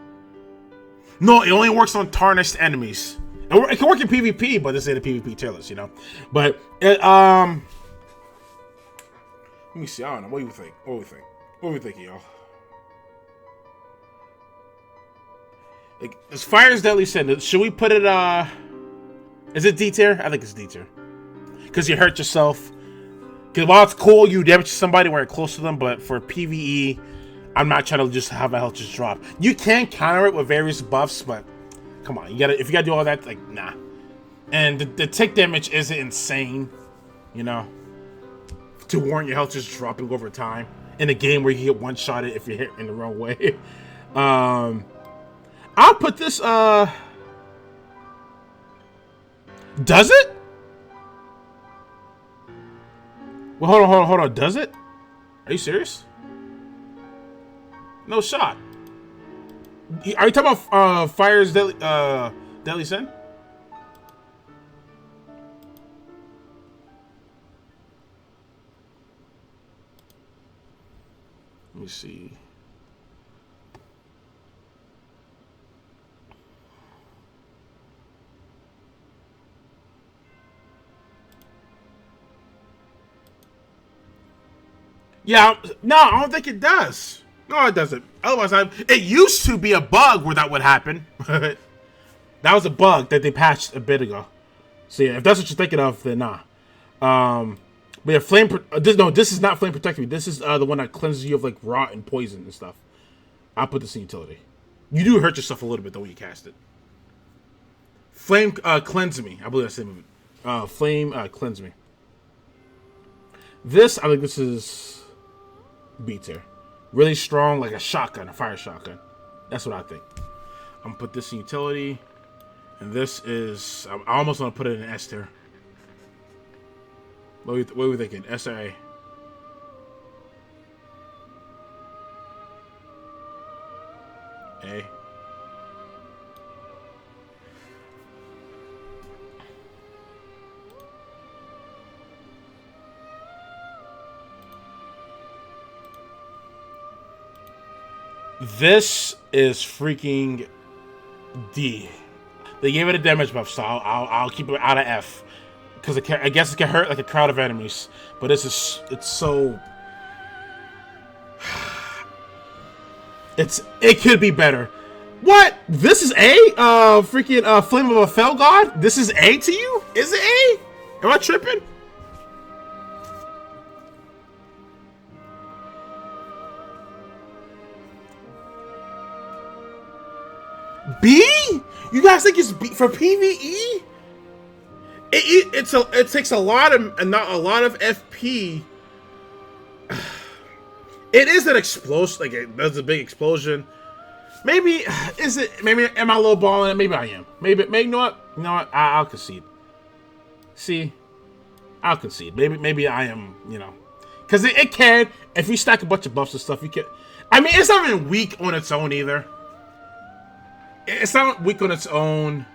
No, it only works on tarnished enemies. It can work in PvP, but this ain't a PvP tier list, you know. But it, let me see. I don't know. What do you think? What are we thinking, y'all? Like, as Fire's Deadly Sin, should we put it? Is it D tier? I think it's D tier. Because you hurt yourself. Because while it's cool, you damage somebody when you're close to them, but for PvE, I'm not trying to just have my health just drop. You can counter it with various buffs, but come on, if you gotta do all that, like, nah. And the tick damage isn't insane. you know, to warrant your health just dropping over time in a game where you get one-shotted if you hit in the wrong way. I'll put this, does it? Well, hold on, does it? Are you serious? No shot. Are you talking about Fire's Deadly Sin? Let me see. Yeah, no, I don't think it does. No, it doesn't. Otherwise, it used to be a bug where that would happen. That was a bug that they patched a bit ago. So yeah, if that's what you're thinking of, then nah. But yeah, this is not flame protecting. This is the one that cleanses you of like rot and poison and stuff. I'll put this in utility. You do hurt yourself a little bit though when you cast it. Flame cleanse me. I believe that's the name of it. Flame cleanse me. This, I think this is B tier. Really strong, like a shotgun, a fire shotgun. That's what I think. I'm gonna put this in utility. And this is, I almost want to put it in S tier. What are we thinking? S or A? A. This is freaking D. They gave it a damage buff, so I'll keep it out of F. Because I guess it can hurt like a crowd of enemies. But it's so... It could be better. What? This is A? Freaking Flame of a Fell God? This is A to you? Is it A? Am I tripping? B? You guys think it's B for PVE? It takes a lot of FP. It is an explosion, like it does a big explosion. Maybe is it? Maybe am I lowballing it? Maybe I am. Maybe you know what? I'll concede. See, I'll concede. Maybe I am. You know, because it can. If you stack a bunch of buffs and stuff, you can. I mean, it's not even weak on its own either. It's not weak on its own.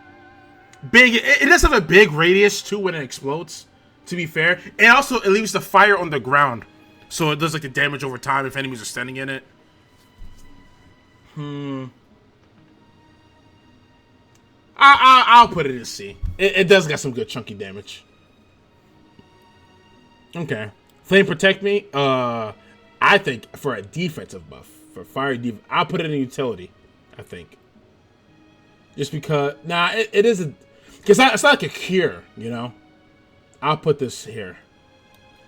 Big. It does have a big radius too when it explodes. To be fair, and also it leaves the fire on the ground, so it does like the damage over time if enemies are standing in it. I'll put it in C. It does got some good chunky damage. Okay, Flame Protect Me. I think for a defensive buff for fire I'll put it in utility. I think. Just because, it is a, because it's not like a cure, you know. I'll put this here.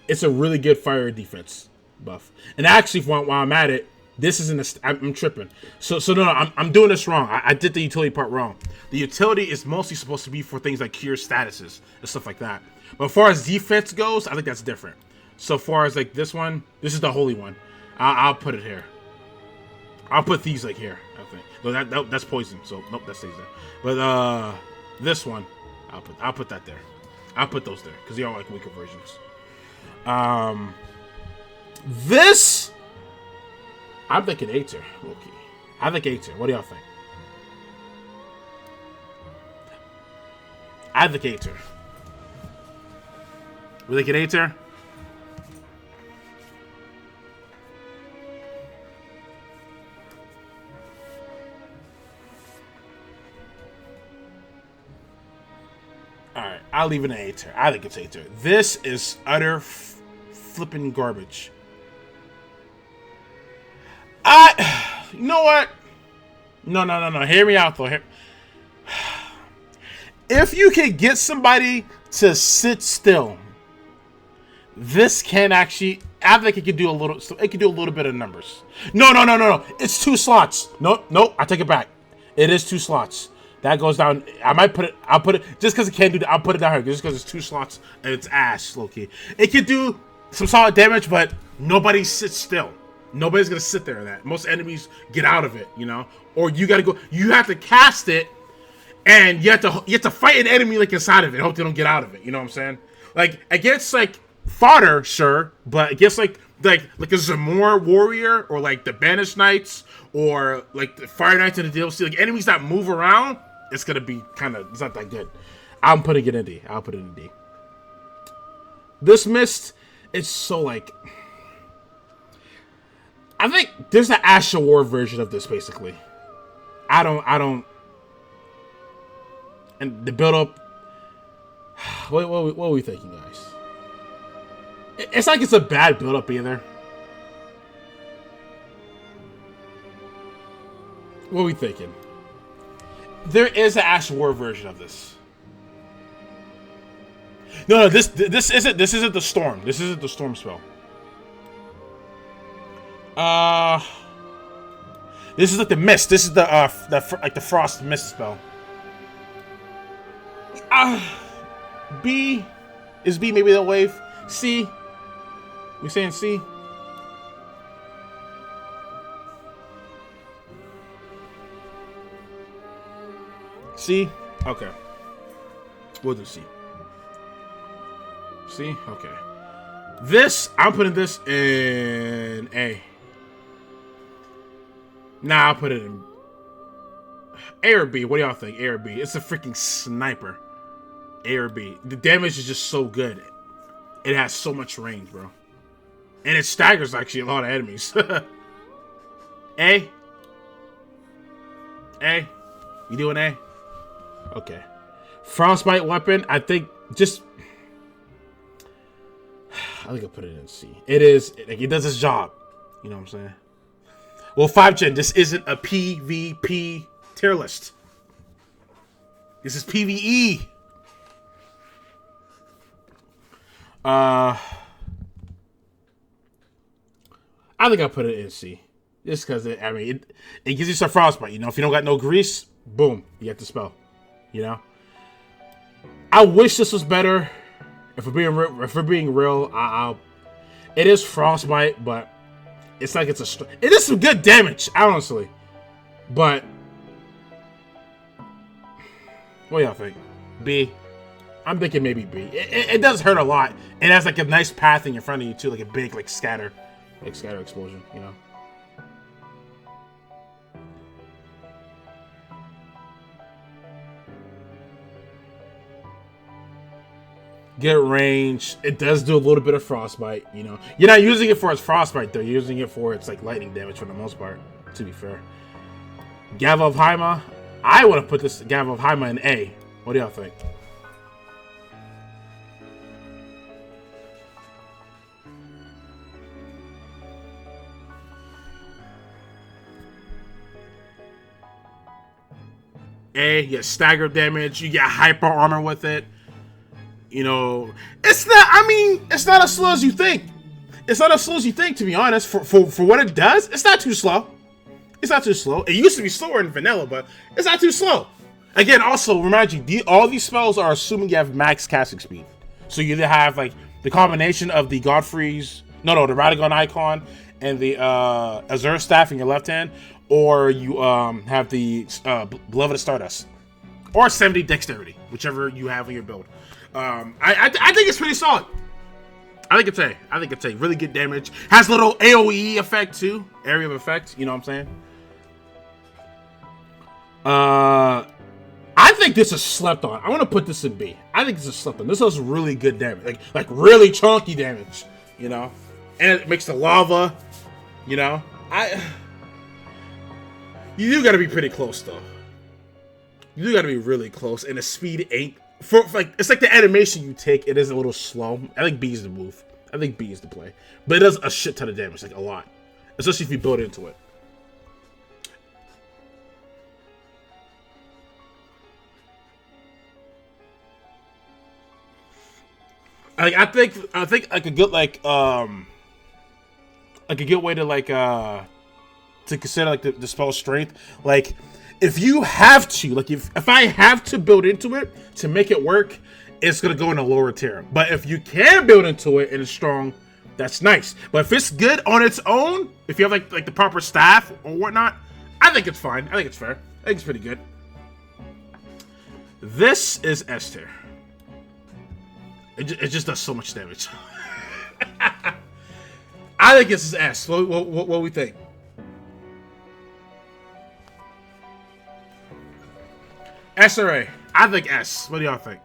It's a really good fire defense buff. And actually, while I'm at it, this isn't I'm tripping. So no, I'm doing this wrong. I did the utility part wrong. The utility is mostly supposed to be for things like cure statuses and stuff like that. But as far as defense goes, I think that's different. So far as like this one, this is the holy one. I'll put it here. I'll put these like here. I think. No, that's poison. So nope, that stays there. But this one, I'll put that there. I'll put those there because they are like weaker versions. This, I'm thinking A tier. Okay, I think A tier. What do y'all think? I think A tier. We think A tier? Alright, I'll leave it an A tier. I think it's A tier. This is utter flipping garbage. You know what? No. Hear me out, though. If you can get somebody to sit still, this can actually... I think it could do a little... It could do a little bit of numbers. No. It's 2 slots. Nope. I take it back. It is 2 slots. That goes down. I might put it. I'll put it just because it can't do that. I'll put it down here just because it's 2 slots and it's ass, low-key. It can do some solid damage, but nobody sits still. Nobody's gonna sit there in that. Most enemies get out of it, you know. Or you gotta go. You have to cast it, and you have to fight an enemy like inside of it. Hope they don't get out of it. You know what I'm saying? Like against like fodder, sure, but against like a Zamor warrior or like the Banished Knights or like the Fire Knights in the DLC, like enemies that move around, it's gonna be it's not that good. I'm putting it in D. I'll put it in D. This Mist, it's so like, I think there's an Asher War version of this basically. I don't, and the build up. What are we thinking, guys? It's like it's a bad build up either. What are we thinking? There is an Asher War version of this. No, this isn't the storm. This isn't the storm spell. This is like the mist. This is the frost mist spell. B is B maybe the wave. C. We saying C. C. Okay. We'll do C. C. Okay. This I'm putting this in A. Nah, I'll put it in A or B. What do y'all think? A or B? It's a freaking sniper. A or B. The damage is just so good. It has so much range, bro. And it staggers actually a lot of enemies. A? A? You doing A? Okay. Frostbite weapon, I think I'll put it in C. It does its job. You know what I'm saying? Well, 5 gen, this isn't a PvP tier list. This is PVE. I think I'll put it in C. Just because, it gives you some frostbite. You know, if you don't got no grease, boom, you get the spell. You know? I wish this was better. If we're being real, it is frostbite, but it's like it is some good damage, honestly. But what do y'all think? B? I'm thinking maybe B. It does hurt a lot. It has like a nice pathing in front of you too, like a big scatter explosion, you know. Get range. It does do a little bit of frostbite, you know. You're not using it for its frostbite though. You're using it for its like lightning damage for the most part, to be fair. Gavel of Haima. I would have put this Gavel of Haima in A. What do y'all think? A, you get stagger damage, you get hyper armor with it. You know, it's not as slow as you think. It's not as slow as you think, to be honest. For what it does, it's not too slow. It's not too slow. It used to be slower in vanilla, but it's not too slow. Again, also, remind you, all these spells are assuming you have max casting speed. So you either have, like, the combination of the Godfrey's, the Radagon icon and the Azure staff in your left hand, or you have the Beloved Stardust. Or 70 dexterity, whichever you have in your build. I think it's pretty solid. I think it's A. Really good damage. Has a little AoE effect too. Area of effect. You know what I'm saying? I think this is slept on. I want to put this in B. I think this is slept on. This does really good damage. Like really chunky damage. You know? And it makes the lava. You know? You do gotta be pretty close though. You do gotta be really close. And the speed ain't it's like the animation you take, it is a little slow. I think B is the move. I think B is the play. But it does a shit ton of damage, like a lot. Especially if you build into it. I think like a good a good way to to consider like the spell strength, like if you have to, like if I have to build into it to make it work, it's gonna go in a lower tier. But if you can build into it and it's strong, that's nice. But if it's good on its own, if you have like the proper staff or whatnot, I think it's fine. I think it's fair. I think it's pretty good. This is S tier. It just does so much damage. I think this is S. What do we think? S or A? I think S. What do y'all think?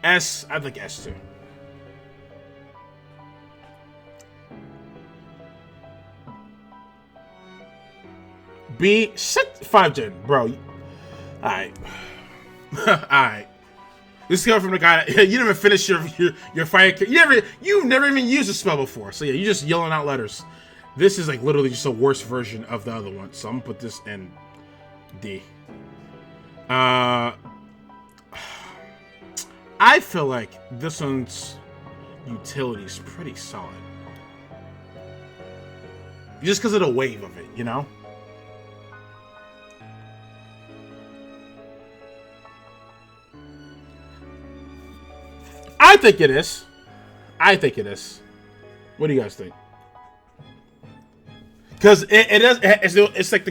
S. I think S too. B. Shit. 5 gen, bro. All right. All right. This is coming from the guy that you didn't even finish your fire. You never even used a spell before. So yeah, you're just yelling out letters. This is like literally just a worse version of the other one. So I'm gonna put this in D. I feel like this one's utility is pretty solid. Just because of the wave of it, you know? I think it is. I think it is. What do you guys think? Because it's like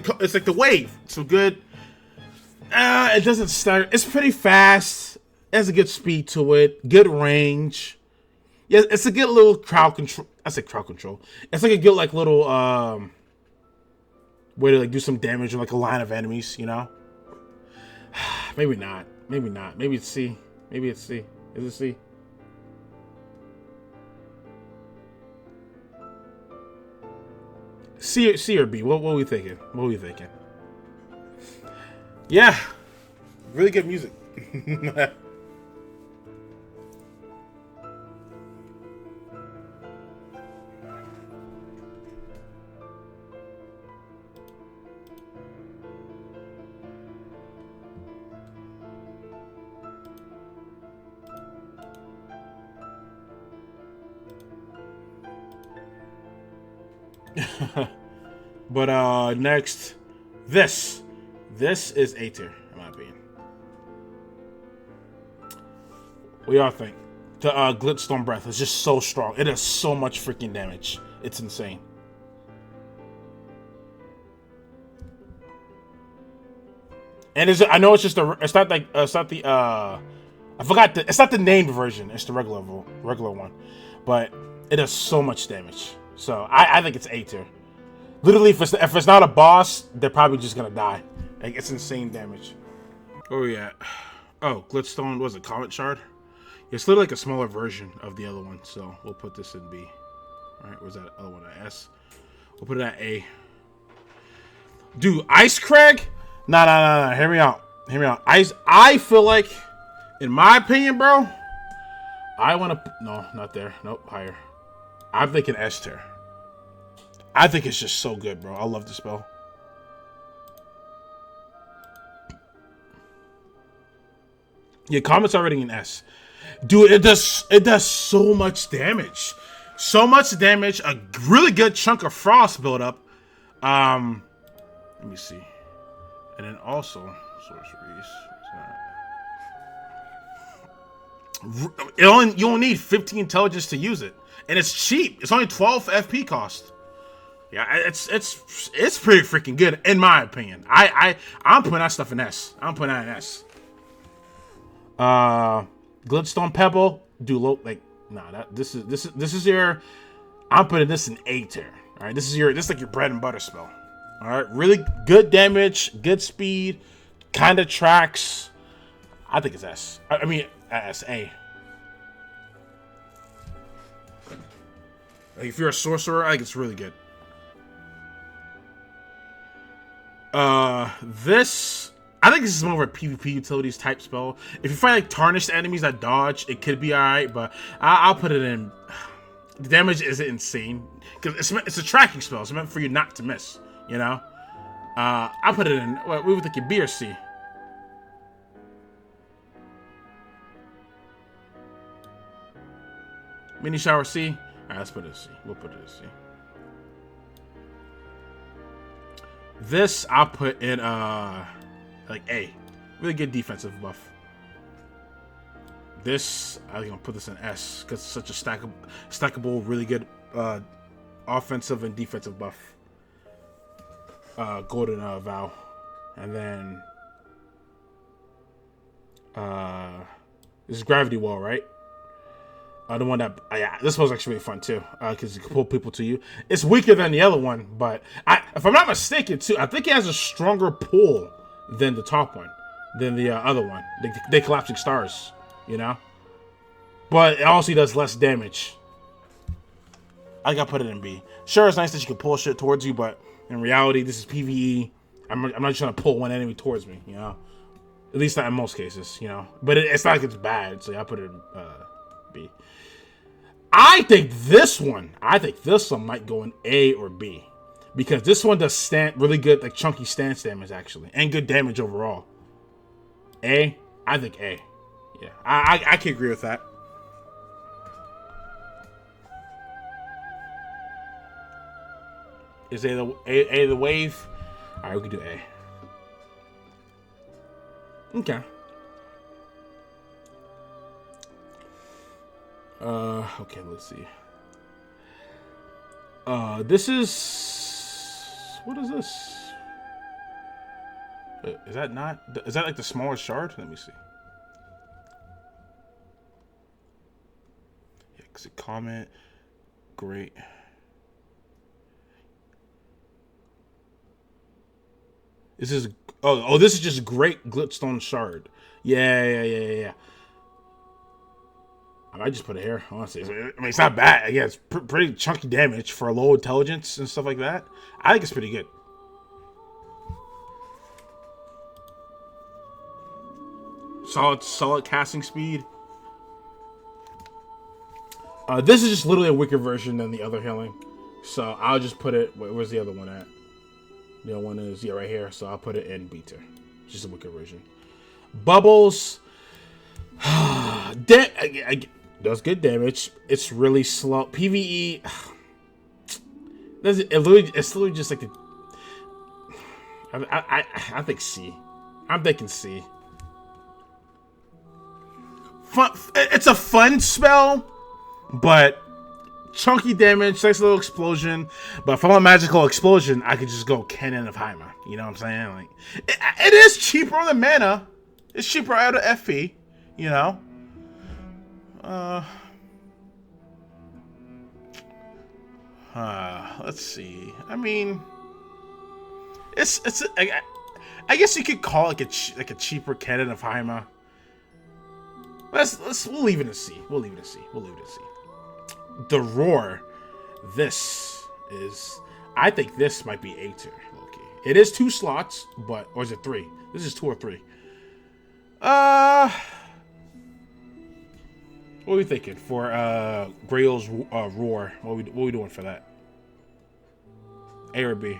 the wave. So good. It doesn't start. It's pretty fast. It has a good speed to it. Good range. Yeah, it's a good little crowd control. I say crowd control. It's like a good like little way to like do some damage on like a line of enemies. You know. Maybe not. Maybe not. Maybe it's C. Maybe it's C. Is it C? C or B? What are we thinking? What are we thinking? Yeah, really good music. But next, this is A tier in my opinion. What y'all think? The Glitstone Breath is just so strong. It does so much freaking damage. It's insane. And I know it's just it's not like it's not the I forgot it's not the named version. It's the regular one, but it does so much damage. So I think it's A tier. Literally, if it's not a boss, they're probably just gonna die. Like it's insane damage. Oh yeah. Oh, Glitstone was a Comet Shard. It's literally like a smaller version of the other one. So we'll put this in B. All right, where's that other one at S? We'll put it at A. Dude, Ice Crag? Nah. Hear me out. I feel like, in my opinion, bro, I want to. No, not there. Nope, higher. I'm thinking S tier. I think it's just so good, bro. I love the spell. Yeah, Comet's already in S. Dude, it does so much damage. So much damage. A really good chunk of frost buildup. Let me see. And then also sorceries. You only need 15 intelligence to use it. And it's cheap. It's only 12 FP cost. Yeah, it's pretty freaking good in my opinion. I'm putting that stuff in S. I'm putting that in S. Glitstone Pebble, this is your. I'm putting this in A tier. All right, this is like your bread and butter spell. All right, really good damage, good speed, kind of tracks. I think it's S. I mean S A. Like if you're a sorcerer, I think it's really good. I think this is more of a PvP utilities type spell. If you find like tarnished enemies that dodge, it could be alright, but I'll put it in. The damage isn't insane because it's a tracking spell. It's meant for you not to miss. You know. I'll put it in. What we would think B or C. Mini shower C. Alright, let's put it in C. We'll put it in C. This I'll put in like A. Really good defensive buff. This I'm gonna put this in S because it's such a stackable, really good offensive and defensive buff. Golden Vow, and then this is Gravity Wall, right? The one that yeah, this one's actually really fun too because you can pull people to you. It's weaker than the other one, but if I'm not mistaken, too, I think it has a stronger pull than the top one, than the other one. They collapsing stars, you know. But it also does less damage. I gotta put it in B. Sure, it's nice that you can pull shit towards you, but in reality, this is PVE. I'm not just trying to pull one enemy towards me, you know. At least not in most cases, you know. But it's not like it's bad, so I put it in B. I think this one might go in A or B. Because this one does really good, like chunky stance damage, actually. And good damage overall. A? I think A. Yeah, I can agree with that. Is A the wave? Alright, we can do A. Okay. Okay, let's see. This is... What is this? Is that not... Is that like the smallest shard? Let me see. Yeah, because it comment... Great. This is... Oh, this is just Great Glitstone Shard. Yeah. I might just put it here, honestly. I mean, it's not bad. Yeah, it's pretty chunky damage for low intelligence and stuff like that. I think it's pretty good. Solid casting speed. This is just literally a weaker version than the other healing. So I'll just put it... Where's the other one at? The other one is, yeah, right here. So I'll put it in B tier. Just a weaker version. Bubbles... does good damage. It's really slow. PVE. It's literally just like the. I think C. I'm thinking C. Fun. It's a fun spell, but chunky damage, nice little explosion. But if I want a magical explosion, I could just go Cannon of Hyma. You know what I'm saying? Like, it is cheaper on the mana. It's cheaper out of FE. You know. Let's see. I mean, I guess you could call it like a cheaper Cannon of Hyma. We'll leave it in C. We'll leave it in C. The Roar. This is. I think this might be A tier. Okay. It is 2 slots, or is it 3? This is 2 or 3. What are we thinking for Grail's Roar? What are we doing for that? A or B?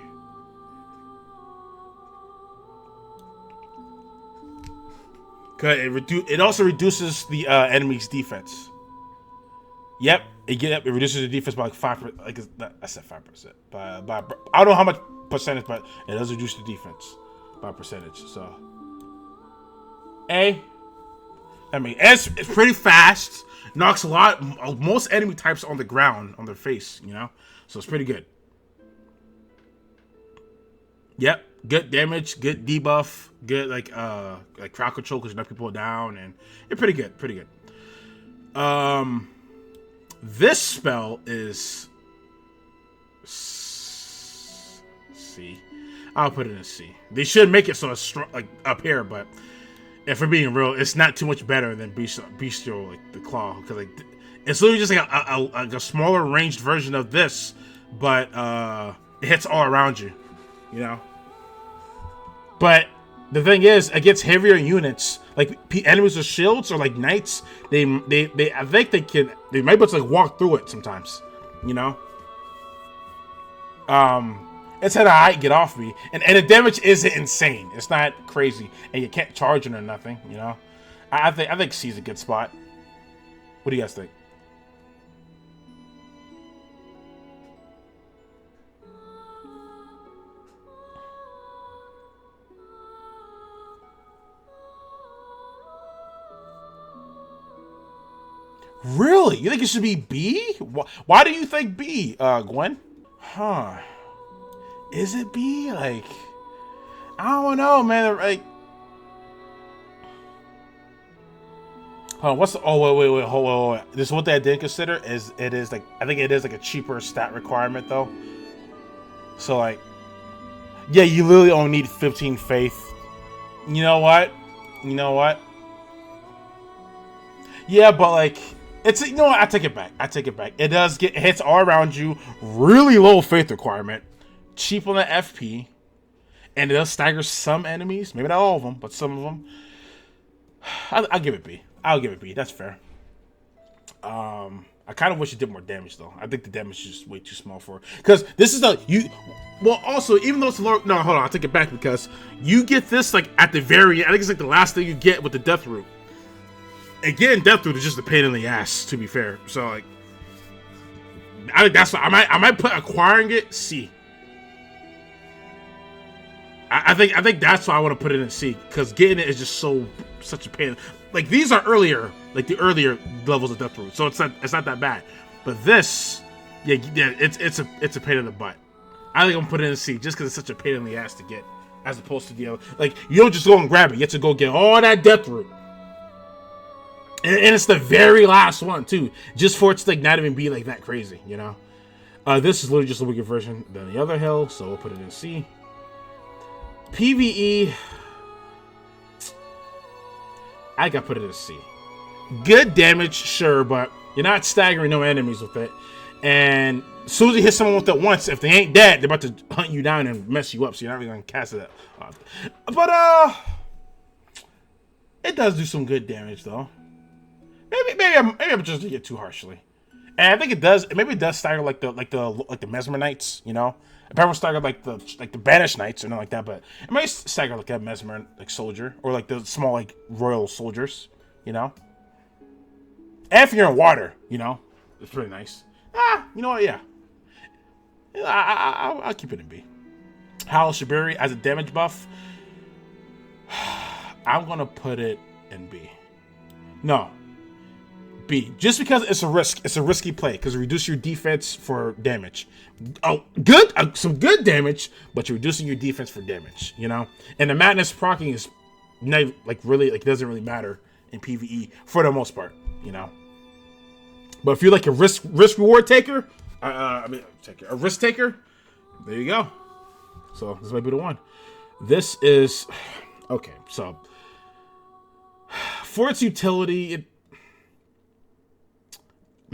Cause it also reduces the enemy's defense. Yep, it reduces the defense by like 5%. Like I said 5%. By I don't know how much percentage, but it does reduce the defense by percentage. So A. I mean, it's pretty fast. Knocks most enemy types on the ground, on their face, you know? So it's pretty good. Yep. Good damage, good debuff, good like crowd control because you knock people down, and it's pretty good. This spell is C. I'll put it in C. They should make it so it's strong, like up here, but if we're being real, it's not too much better than Bestial, like the Claw, because like it's literally just like a smaller ranged version of this, but it hits all around you, you know. But the thing is, against heavier units, like enemies with shields or like knights, they I think they might be able to like walk through it sometimes, you know. It's had a height get off me, and the damage isn't insane. It's not crazy, and you can't charge it or nothing, you know. I think C's a good spot. What do you guys think? Really? You think it should be B? Why do you think B, Gwen? Huh. Is it B? Like, I don't know, man. Like, hold on, what's the, oh, wait, hold on, wait. This is what I did consider is it is like, I think it is like a cheaper stat requirement though. So like, yeah, you literally only need 15 faith. You know what? You know what? Yeah, but like, it's, you know what? I take it back. I take it back. It does get hits all around you. Really low faith requirement. Cheap on the FP. And it does stagger some enemies. Maybe not all of them, but some of them. I'll give it B. I'll give it B. That's fair. I kind of wish it did more damage though. I think the damage is just way too small for it. Because this is the you. Well, also even though it's lower. No, hold on. I'll take it back because you get this like at the very. I think it's like the last thing you get with the death root. Again, death root is just a pain in the ass. To be fair, so like, I think that's what I might put acquiring it C. I think that's why I want to put it in C because getting it is just such a pain. Like these are earlier, like the earlier levels of death root, so it's not that bad. But this, yeah, it's a pain in the butt. I think I'm putting it in C just because it's such a pain in the ass to get, as opposed to the other. Like you don't just go and grab it; you have to go get all that death root, and it's the very last one too, just for it to like not even be like that crazy, you know. This is literally just a weaker version than the other hill, so we'll put it in C. PVE, I gotta put it in a C. Good damage, sure, but you're not staggering no enemies with it. And as soon as you hit someone with it once, if they ain't dead, they're about to hunt you down and mess you up, so you're not really gonna cast it up. But it does do some good damage though. Maybe I'm just doing it too harshly. And I think it does. Maybe it does stagger like the Mesmer Knights, you know. It probably stagger like the Banished Knights or nothing like that, but it might stagger like a Mesmer like soldier or like the small like royal soldiers, you know. And if you're in water, you know, it's pretty nice. You know what? Yeah, I'll keep it in B. Hal Shabiri as a damage buff. I'm gonna put it in B. No. B, just because it's a risk. It's a risky play because you reduce your defense for damage. Oh, good, some good damage, but you're reducing your defense for damage. You know, and the madness proccing is not, like really like it doesn't really matter in PVE for the most part. You know, but if you're like a risk reward taker, a risk taker, there you go. So this might be the one. This is okay. So for its utility, it.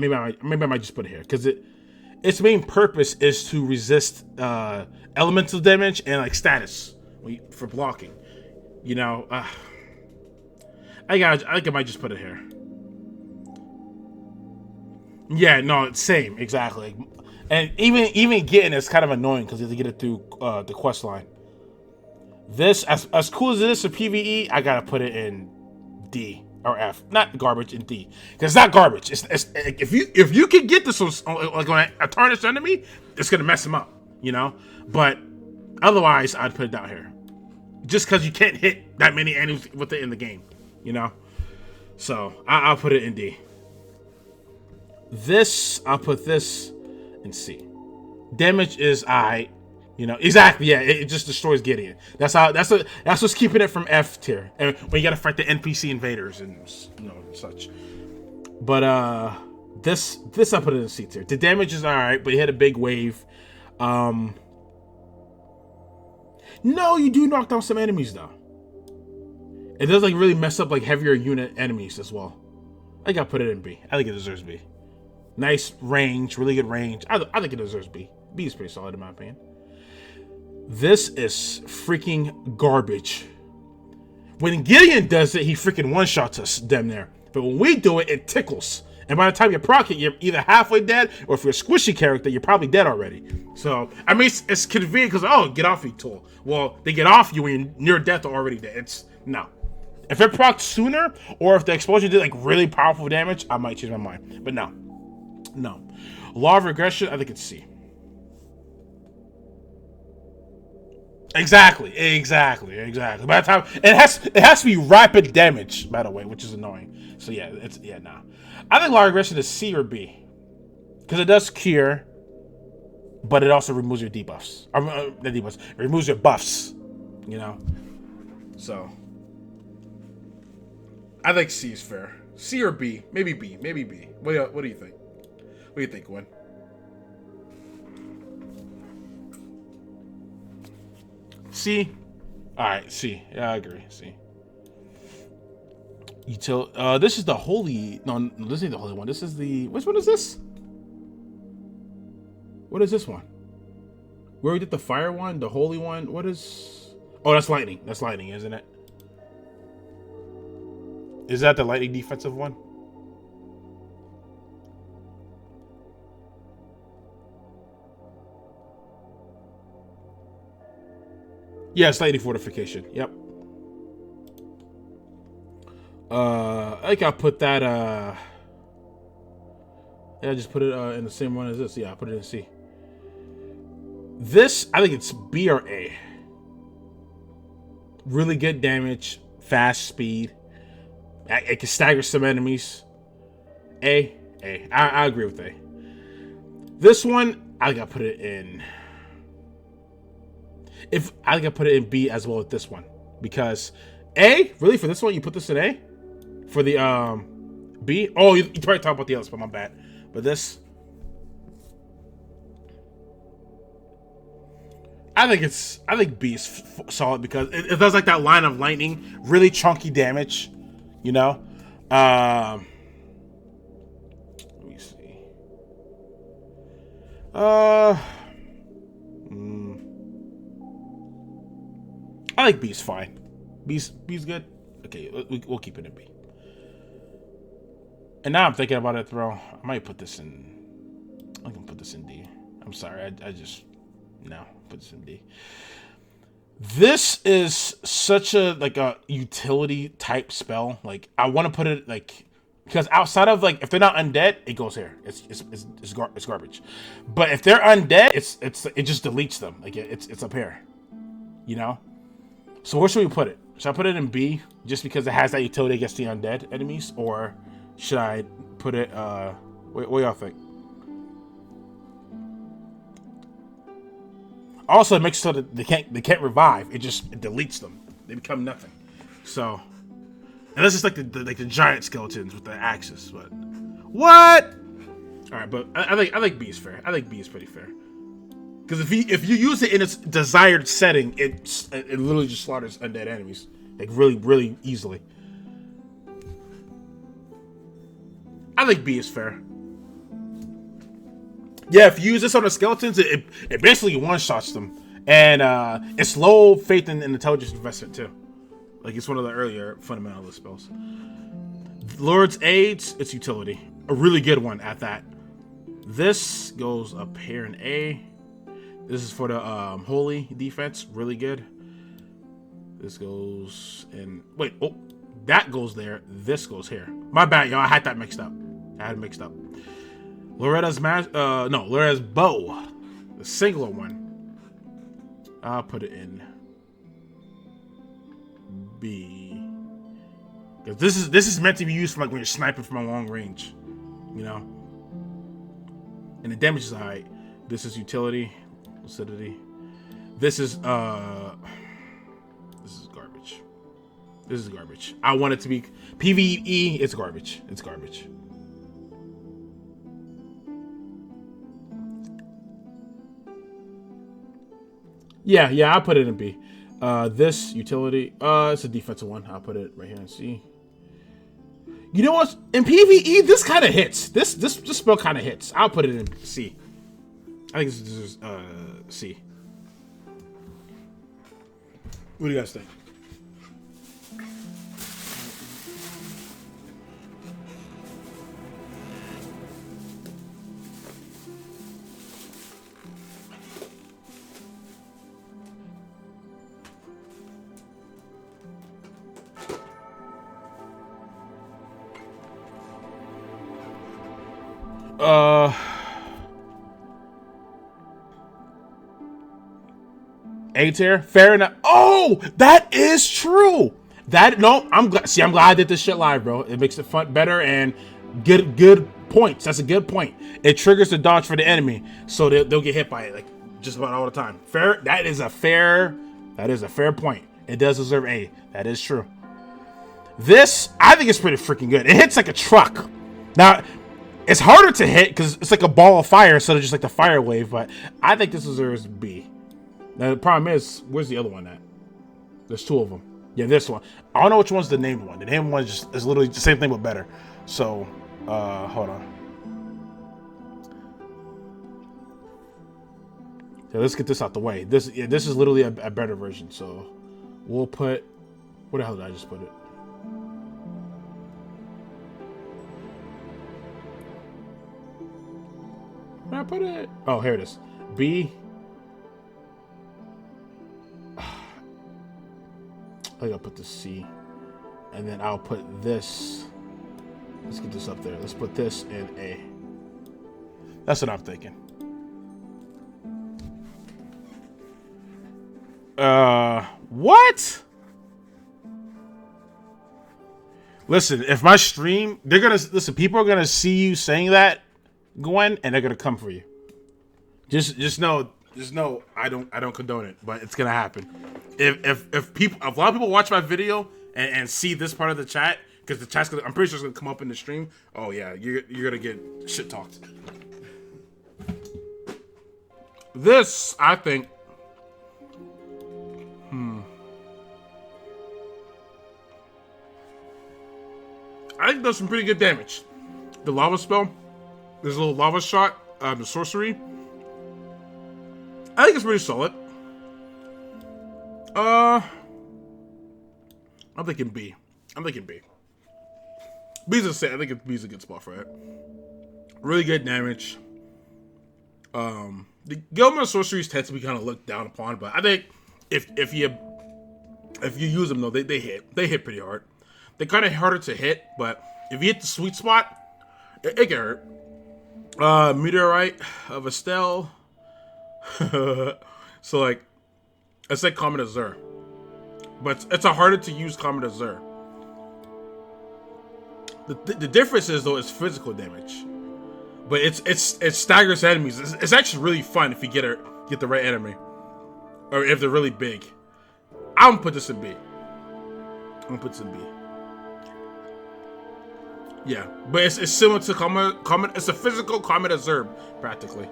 Maybe I might just put it here because its main purpose is to resist elemental damage and like status for blocking. You know, I think I might just put it here. Yeah, no, it's same exactly. And even getting it's kind of annoying because you have to get it through the quest line. This as cool as it is for PVE, I gotta put it in D. Or F, not garbage in D, because it's not garbage. It's if you can get this like on a tarnished enemy, it's gonna mess him up, you know. But otherwise, I'd put it down here, just because you can't hit that many enemies with it in the game, you know. So I'll put it in D. I'll put this in C. Damage is I. You know, exactly, yeah, it just destroys Gideon. That's what's keeping it from F tier. And when you gotta fight the NPC invaders and, you know, such. But this I put it in C tier. The damage is alright, but you hit a big wave. No, you do knock down some enemies though. It does like really mess up like heavier unit enemies as well. I think I put it in B. I think it deserves B. Nice range, really good range. I think it deserves B. B is pretty solid in my opinion. This is freaking garbage. When Gideon does it, he freaking one-shots us damn near. But when we do it, it tickles. And by the time you proc it, you're either halfway dead, or if you're a squishy character, you're probably dead already. So, I mean, it's convenient because, oh, get off you, tool. Well, they get off you when you're near death or already dead. No. If it procs sooner, or if the explosion did, like, really powerful damage, I might change my mind. But no. No. Law of Regression, I think it's C. Exactly. By the time it has to be rapid damage, by the way, which is annoying. So yeah, nah. I think Law Aggression is C or B because it does cure, but it also removes your debuffs. The debuffs. It removes your buffs. You know. So I think C is fair. C or B, maybe B, maybe B. What do you think? What do you think, Gwen? C. All right, C. Yeah, I agree. C. This is the holy. No, this ain't the holy one. This is the. Which one is this? What is this one? Where we did the fire one, the holy one. What is? Oh, that's lightning. That's lightning, isn't it? Is that the lightning defensive one? Yeah, it's lightning fortification. Yep. I think I put that. Yeah, I just put it in the same one as this. Yeah, I put it in C. This, I think it's B or A. Really good damage, fast speed. It can stagger some enemies. A. I agree with A. This one, I think I put it in. I think I put it in B as well with this one because A, really, for this one you put this in A. For the B. Oh, you probably talk about the others, but my bad. But this, I think B is solid because it does like that line of lightning, really chunky damage. You know. Let me see. I think B's fine. B's good. Okay, we'll keep it in B. And now I'm thinking about it, bro. I might put this in. I can put this in D. I'm sorry. I just no put this in D. This is such a utility type spell. Like I want to put it like because outside of like if they're not undead, it goes here. It's garbage. But if they're undead, it just deletes them. Like it's up here. You know. So where should we put it? Should I put it in B just because it has that utility against the undead enemies, or should I put it? What y'all think? Also, it makes it so that they can't revive. It deletes them. They become nothing. So, and this is like the giant skeletons with the axes. But what? All right, but I think B is fair. I think B is pretty fair. Because if you use it in its desired setting, it literally just slaughters undead enemies like really easily. I think B is fair. Yeah, if you use this on the skeletons, it basically one-shots them. And it's low faith and intelligence investment, too. Like, it's one of the earlier fundamentalist spells. Lord's Aids, it's utility. A really good one at that. This goes up here in A. This is for the holy defense. Really good. This goes in... Wait, oh. That goes there. This goes here. My bad, y'all. I had that mixed up. Loretta's Loretta's bow, the singular one. I'll put it in B. Because this is meant to be used for like when you're sniping from a long range, you know. And the damage is alright. This is utility, lucidity. This is garbage. This is garbage. I want it to be PVE. It's garbage. It's garbage. Yeah, I'll put it in B. This utility, it's a defensive one. I'll put it right here in C. You know what? In PvE, this kind of hits. This spell kind of hits. I'll put it in C. I think this is C. What do you guys think? A tier, fair enough. Oh, that is true. That no, I'm glad. See, I'm glad I did this shit live, bro. It makes it fun, better, and good points. That's a good point. It triggers the dodge for the enemy, so they'll get hit by it like just about all the time. Fair. That is a fair point. It does deserve A. That is true. This, I think it's pretty freaking good. It hits like a truck. Now, it's harder to hit because it's like a ball of fire instead of just like the fire wave, but I think this deserves B. Now, the problem is, where's the other one at? There's two of them. Yeah, this one. I don't know which one's the named one. The named one is literally the same thing but better. So, hold on. So let's get this out the way. This is literally a better version. So we'll put, where the hell did I just put it? Where did I put it? Oh, here it is. B. I think I'll put the C. And then I'll put this. Let's get this up there. Let's put this in A. That's what I'm thinking. What? Listen, if my stream, they're gonna listen. People are gonna see you saying that, Gwen, and they're gonna come for you. Just know, I don't condone it, but it's gonna happen. If a lot of people watch my video and see this part of the chat, because the chat's I'm pretty sure it's gonna come up in the stream. Oh yeah, you're gonna get shit talked. This, I think. I think does some pretty good damage. The lava spell, there's a little lava shot, the sorcery. I think it's pretty solid. I'm thinking B. B's a set. I think B's a good spot for it. Really good damage. The Gilman sorceries tend to be kind of looked down upon, but I think if you use them though, they hit pretty hard. They're kind of harder to hit, but if you hit the sweet spot, it can hurt. Meteorite of Estelle. So like, it's like Comet Azure, but it's a harder to use Comet Azure. The difference is though, it's physical damage, but it staggers enemies. It's actually really fun if you get the right enemy, or if they're really big. I'm gonna put this in B. Yeah, but it's similar to Comet. It's a physical Comet Azure practically.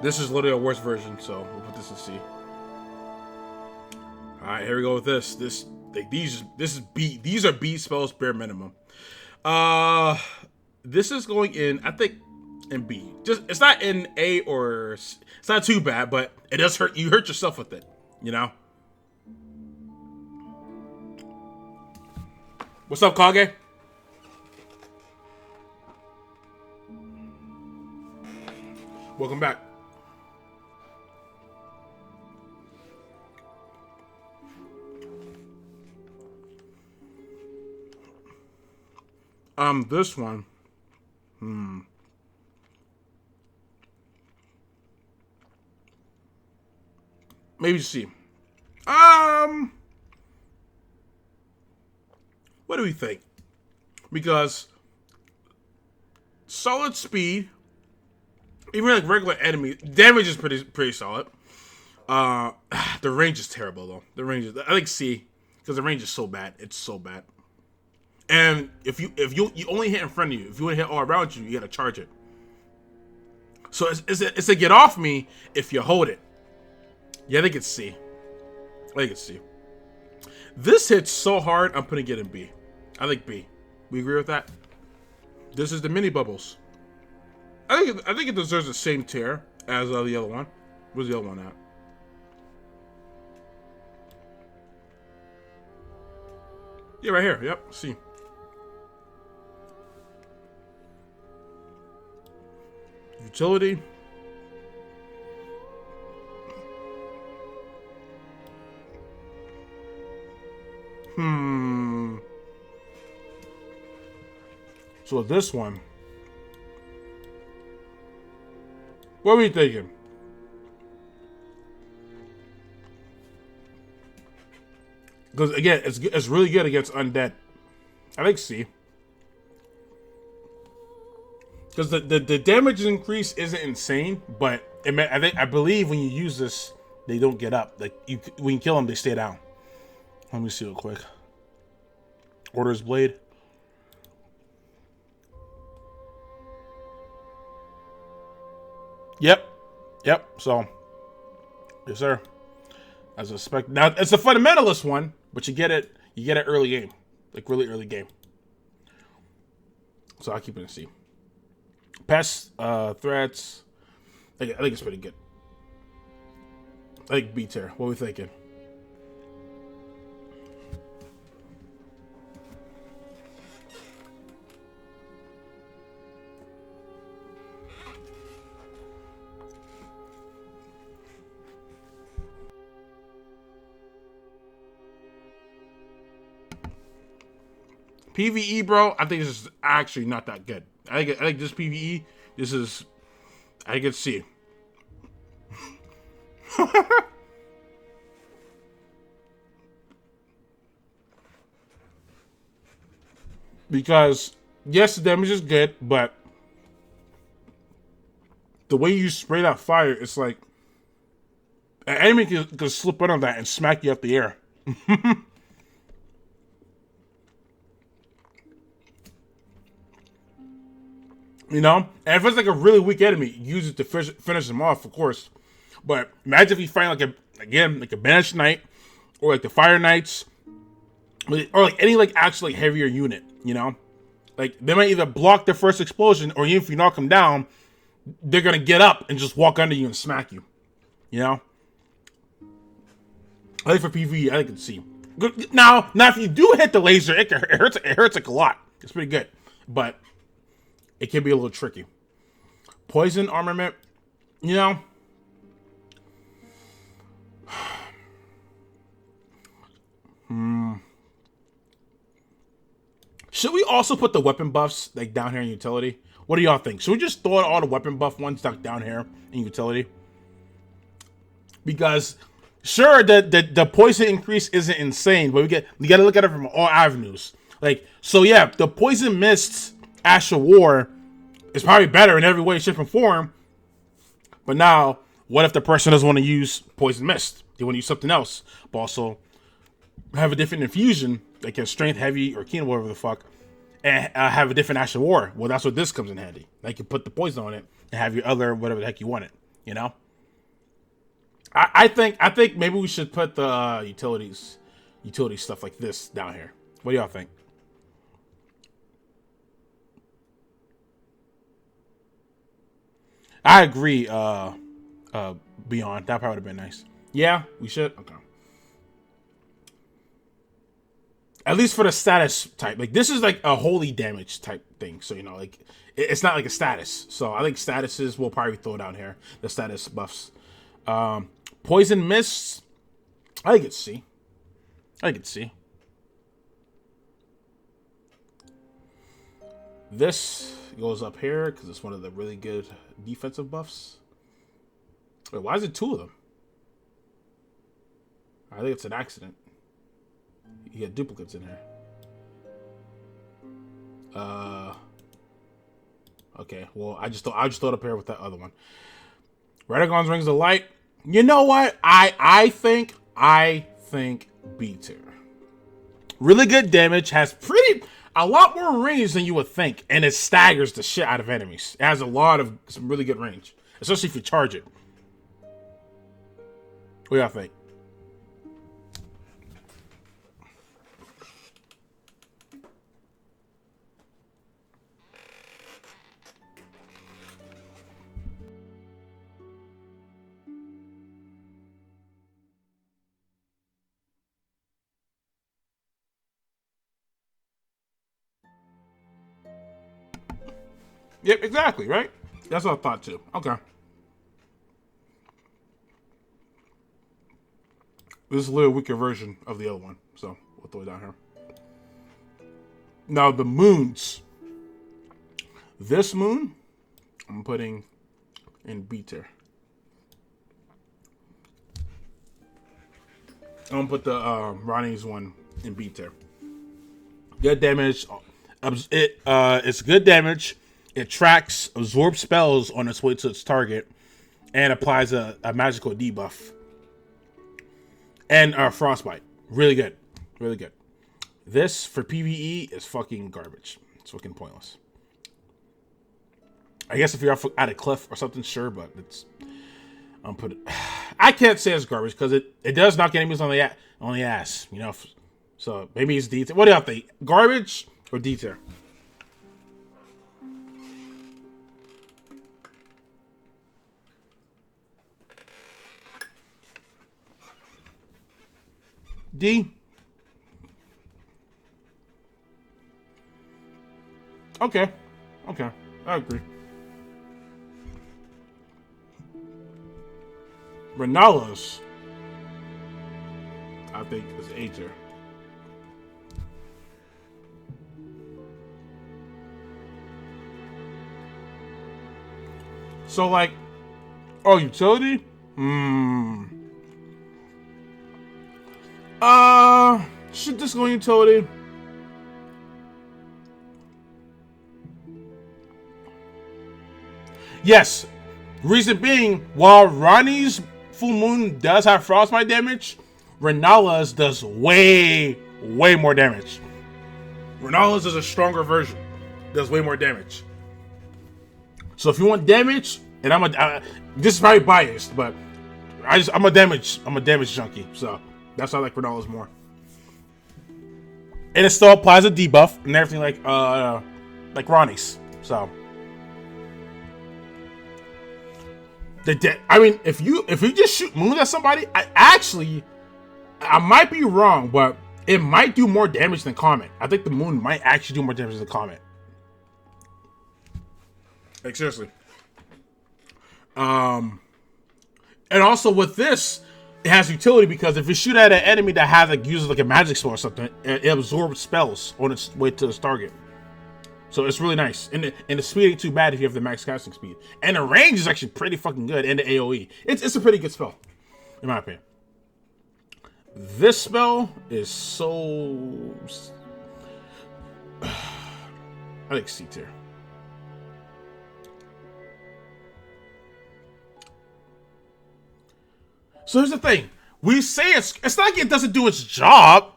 This is literally a worse version, so we'll put this in C. All right, here we go with this. This is B. These are B spells bare minimum. This is going in, I think, in B. Just it's not in A or it's not too bad, but it does hurt. You hurt yourself with it, you know. What's up, Kage? Welcome back. This one. Maybe C. What do we think? Because solid speed, even like regular enemy damage is pretty solid. The range is terrible though. I think C, because the range is so bad. It's so bad. And if you only hit in front of you, if you want to hit all around you, you gotta charge it. So it's a get off me if you hold it. Yeah, I think it's C. This hits so hard, I'm putting it in B. I think B. We agree with that? This is the mini bubbles. I think it deserves the same tier as the other one. Where's the other one at? Yeah, right here. Yep, C. Utility. So this one. What are we thinking? Because again, it's really good against undead. I think C. Because the damage increase isn't insane, but I believe when you use this, they don't get up. Like when you kill them, they stay down. Let me see real quick. Orders Blade. Yep. So, yes, sir. As expected. Now it's a fundamentalist one, but you get it early game, like really early game. So I'll keep it in C. Pest, threats. I think it's pretty good. I think B tier. What are we thinking? PVE, bro, I think this is actually not that good. I think this PVE, I think it's C. Because, yes, the damage is good, but the way you spray that fire, it's like an enemy can slip under that and smack you up the air. You know? And if it's like a really weak enemy, use it to finish them off, of course. But imagine if you find like a Banished Knight, or like the Fire Knights, or like any like actually heavier unit, you know? Like they might either block their first explosion, or even if you knock them down, they're gonna get up and just walk under you and smack you. You know? I think for PvE, I think it's C. Now if you do hit the laser, it hurts like a lot. It's pretty good. But it can be a little tricky. Poison armament, you know? Should we also put the weapon buffs like down here in utility? What do y'all think? Should we just throw all the weapon buff ones down here in utility? Because sure, the poison increase isn't insane, but we gotta look at it from all avenues. Like, so yeah, the poison mist Ash of War is probably better in every way, shape, and form. But now, what if the person doesn't want to use poison mist? They want to use something else, but also have a different infusion, like a strength heavy or keen, whatever the fuck, and have a different Ash of War. Well, that's what this comes in handy. Like you put the poison on it and have your other whatever the heck you want it. You know. I think maybe we should put the utility stuff like this down here. What do y'all think? I agree. Beyond that probably would have been nice. Yeah, we should. Okay. At least for the status type, like this is like a holy damage type thing. So you know, like it's not like a status. So I think statuses will probably throw down here. The status buffs. Poison mists. I think it's C. I think it's C. This goes up here because it's one of the really good defensive buffs. Wait, why is it two of them? I think it's an accident. You get duplicates in here. Okay. Well, I just thought up here with that other one. Radagon's Rings of Light. You know what? I think B tier. Really good damage. Has a lot more range than you would think, and it staggers the shit out of enemies. It has some really good range, especially if you charge it. What do y'all think? Yep, exactly, right? That's what I thought too. Okay. This is a little weaker version of the other one, so we'll throw it down here. Now the moons. This moon, I'm putting in B tier. I'm gonna put the Ronnie's one in B tier. Good damage. It's good damage. It tracks absorb spells on its way to its target, and applies a magical debuff. And frostbite. Really good. Really good. This for PVE is fucking garbage. It's fucking pointless. I guess if you're at a cliff or something, sure, but it's. Put it. I can't say it's garbage because it does knock enemies on the ass, you know. So maybe it's D tier. What do y'all think? Garbage or D tier? D. Okay. Okay. I agree. Renala's, I think, is A tier. So, like, oh, utility? Should this go utility? Yes. Reason being, while Ronnie's Full Moon does have frostbite damage, Renala's does way more damage. Renala's is a stronger version. Does way more damage. So if you want damage, and this is probably biased, but I'm a damage junkie, so that's why I like Renala's more. And it still applies a debuff and everything like Ronnie's. So I mean, if you just shoot moons at somebody, I might be wrong, but it might do more damage than Comet. I think the moon might actually do more damage than Comet. Like, seriously. And also with this, it has utility because if you shoot at an enemy that uses like a magic spell or something, it absorbs spells on its way to its target. So it's really nice. And the speed ain't too bad if you have the max casting speed. And the range is actually pretty fucking good. And the AoE. It's a pretty good spell, in my opinion. This spell is so... I think C tier. So here's the thing. We say it's not like it doesn't do its job.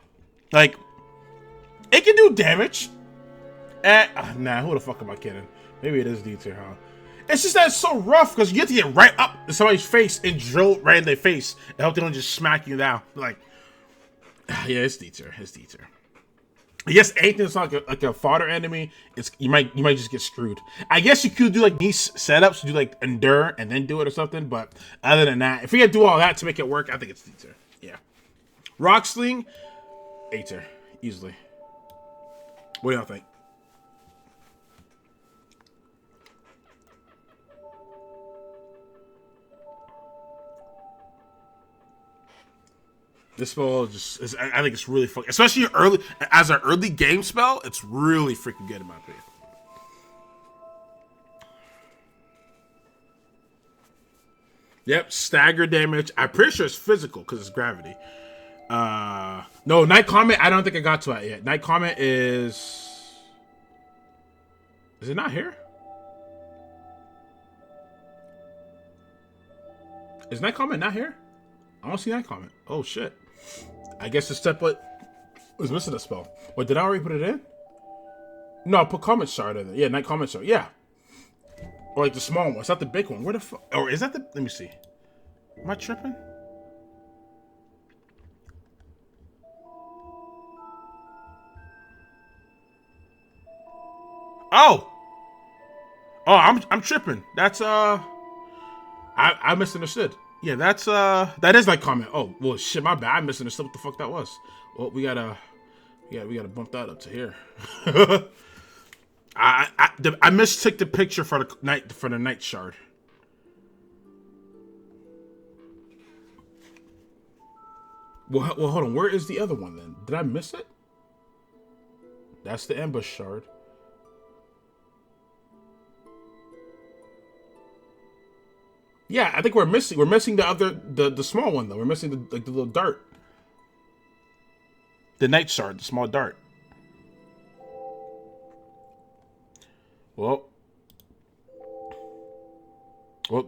Like, it can do damage. Nah, who the fuck am I kidding? Maybe it is D tier, huh? It's just that it's so rough because you have to get right up in somebody's face and drill right in their face and hope they don't just smack you down. Like, yeah, it's D tier. It's D tier. I guess anything that's not like a fodder enemy, you might just get screwed. I guess you could do like niche setups, do like endure and then do it or something. But other than that, if we had to do all that to make it work, I think it's D tier. Yeah. Rock Sling, A tier, easily. What do y'all think? This spell I think it's really fucking, especially as an early game spell, it's really freaking good in my opinion. Yep, stagger damage. I'm pretty sure it's physical because it's gravity. No, Night Comet, I don't think I got to it yet. Night Comet is it not here? Is Night Comet not here? I don't see Night Comet. Oh shit. I guess this template was missing a spell. Wait, did I already put it in? No, I put Comet Shard in it. Yeah, Night Comet Shard. Yeah. Or like the small one. It's not the big one. Where the fuck? Or is that the... Let me see. Am I tripping? Oh! Oh, I'm tripping. That's, I misunderstood. Yeah, that is like Comet. Oh, well, shit, my bad. I misunderstood what the fuck that was. Well, we gotta bump that up to here. I mistook the picture for the night shard. Well, hold on. Where is the other one then? Did I miss it? That's the ambush shard. Yeah, I think we're missing the other the small one though. We're missing the little dart. The Night Shard, the small dart. Well,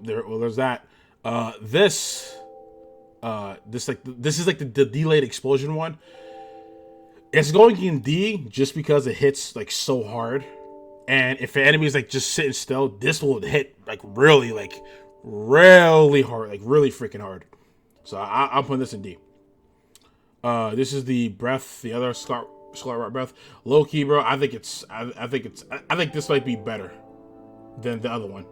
there's that. This is like the delayed explosion one. It's going in D just because it hits like so hard, and if the enemy is like just sitting still, this will hit like really hard, like really freaking hard. So I'm putting this in D. This is the breath, the other Scarlet Rot breath. Low key, bro. I think this might be better than the other one,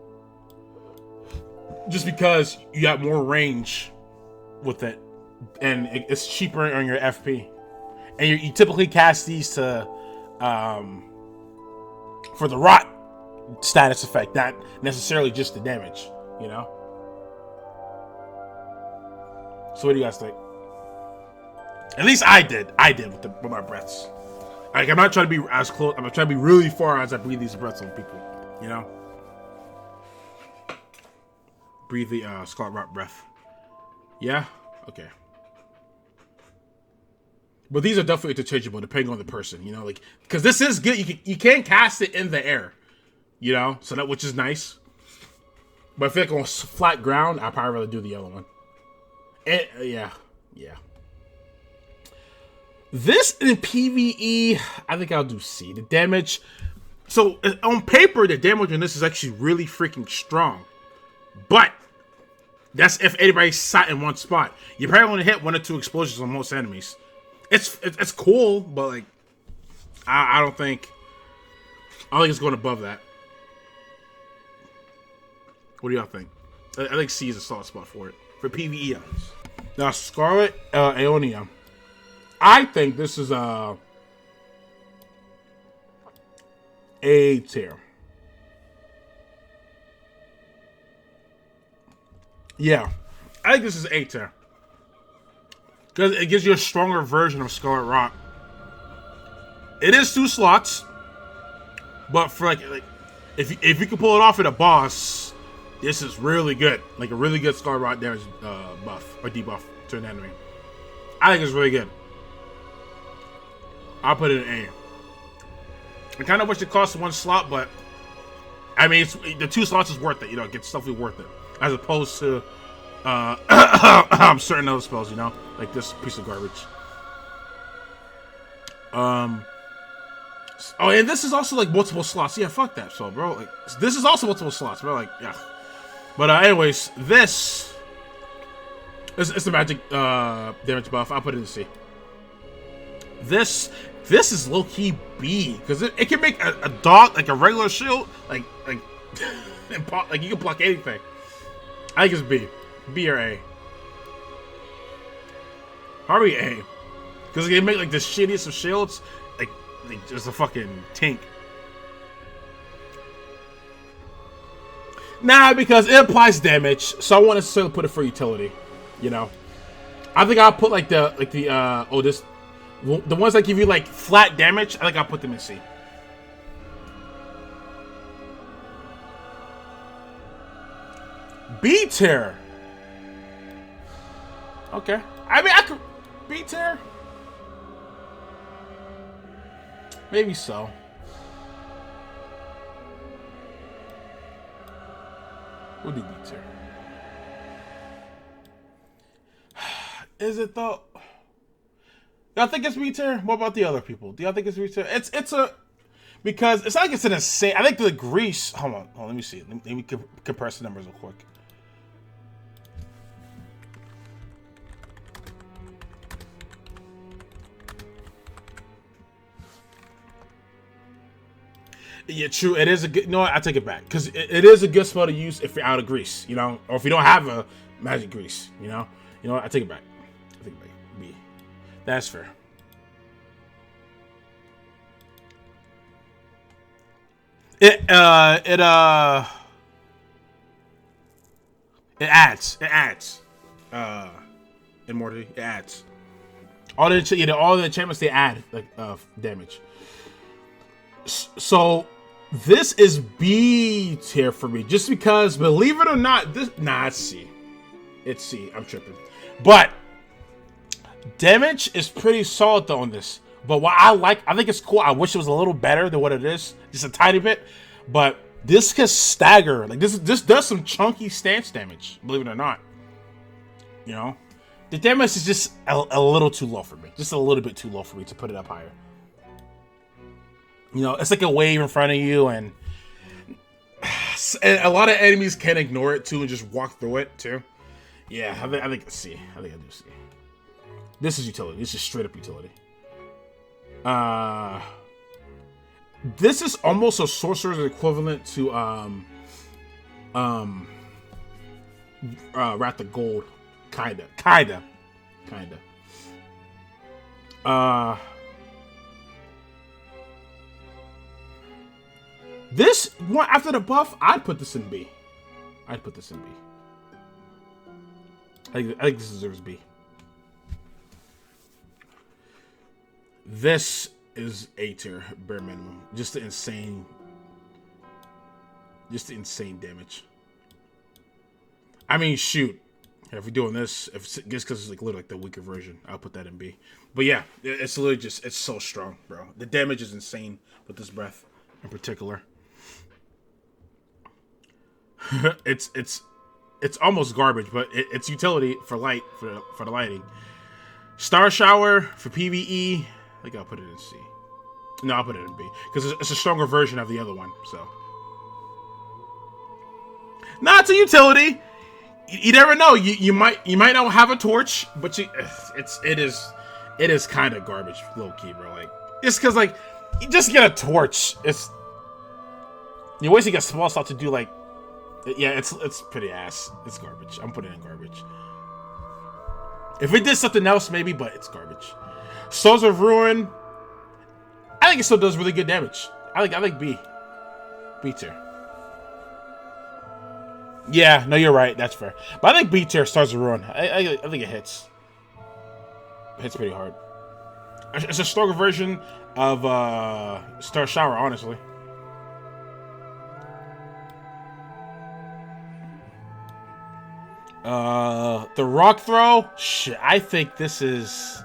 just because you got more range with it, and it's cheaper on your FP. And you typically cast these to for the rot status effect, not necessarily just the damage, you know? So what do you guys think? At least I did with my breaths. Like, I'm not trying to be as close, I'm trying to be really far as I breathe these breaths on people, you know? Breathe the Scarlet Rot breath. Yeah? Okay. But these are definitely interchangeable depending on the person, you know, like, because this is good. You can cast it in the air, you know, so that, which is nice. But I feel like on flat ground, I'd probably rather do the other one. Yeah. This in PVE, I think I'll do C. The damage, so on paper, the damage on this is actually really freaking strong. But that's if anybody sat in one spot. You probably only hit 1 or 2 explosions on most enemies. It's cool, but like I don't think it's going above that. What do y'all think? I think C is a solid spot for it for PVE items. Now Scarlet Aeonia, I think this is A tier. Yeah, I think this is A tier. Because it gives you a stronger version of Scarlet Rot. It is 2 slots, but for like if you can pull it off at a boss, this is really good. Like a really good Scarlet Rot damage buff or debuff to an enemy. I think it's really good. I'll put it in A. I kind of wish it cost 1 slot, but I mean, the 2 slots is worth it. You know, it's definitely worth it as opposed to certain other spells, you know, like this piece of garbage. Oh, and this is also like multiple slots. Yeah, fuck that. So, bro, like this is also multiple slots, bro. Like, yeah. But anyways, this is the magic damage buff. I'll put it in C. This is low key B because it can make a dog like a regular shield like like you can block anything. I think it's B. B or A? Probably A. Because they make like the shittiest of shields, like just a fucking tank. Nah, because it applies damage, so I won't necessarily put it for utility. You know, I think I'll put the ones that give you like flat damage. I think I'll put them in C. B tier. Okay. I mean, I could B tier. Maybe so. We'll do B tier. Is it though? Y'all think it's B tier? What about the other people? Do y'all think it's B tier? It's a because it's not like it's an insane. I think the Grease. Hold on. Let me see. Let me compare some numbers real quick. Yeah, true. It is a good. No, I take it back because it is a good spell to use if you're out of grease, you know, or if you don't have a magic grease, you know. You know what? I take it back. I take it back. B. That's fair. It adds. Immortality. It adds. All the enchantments they add like damage. So this is B tier for me, just because, believe it or not, it's C. It's C. I'm tripping, but Damage is pretty solid though on this. But what I think it's cool. I wish it was a little better than what it is, just a tiny bit. But this can stagger. Like this does some chunky stance damage. Believe it or not, you know, the damage is just a little too low for me. Just a little bit too low for me to put it up higher. You know, it's like a wave in front of you, and a lot of enemies can ignore it too and just walk through it too. Yeah, I think it's C. I think I do C. This is utility. This is straight up utility. This is almost a sorcerer's equivalent to Wrath of Gold, kinda. This one after the buff, I'd put this in B. I think this deserves B. This is A tier, bare minimum. Just the insane damage. I mean, shoot. If we're doing this, if it's just because it's like literally like the weaker version, I'll put that in B. But yeah, it's literally just, it's so strong, bro. The damage is insane with this breath in particular. it's almost garbage, but it's utility for light for the lighting. Star Shower for PVE. I think I'll put it in C. No, I'll put it in B because it's a stronger version of the other one. So, nah, it's a utility. You never know. You might not have a torch, but it is kind of garbage, low key, bro. Like it's because like you just get a torch. You're wasting a small slot to do like. Yeah, it's pretty ass. It's garbage. I'm putting it in garbage. If it did something else, maybe, but it's garbage. Souls of Ruin. I think it still does really good damage. I like B. B tier. Yeah, no, you're right. That's fair. But I think B tier Stars of Ruin. I think it hits. It hits pretty hard. It's a stronger version of Star Shower, honestly. The Rock Throw. Shit, I think this is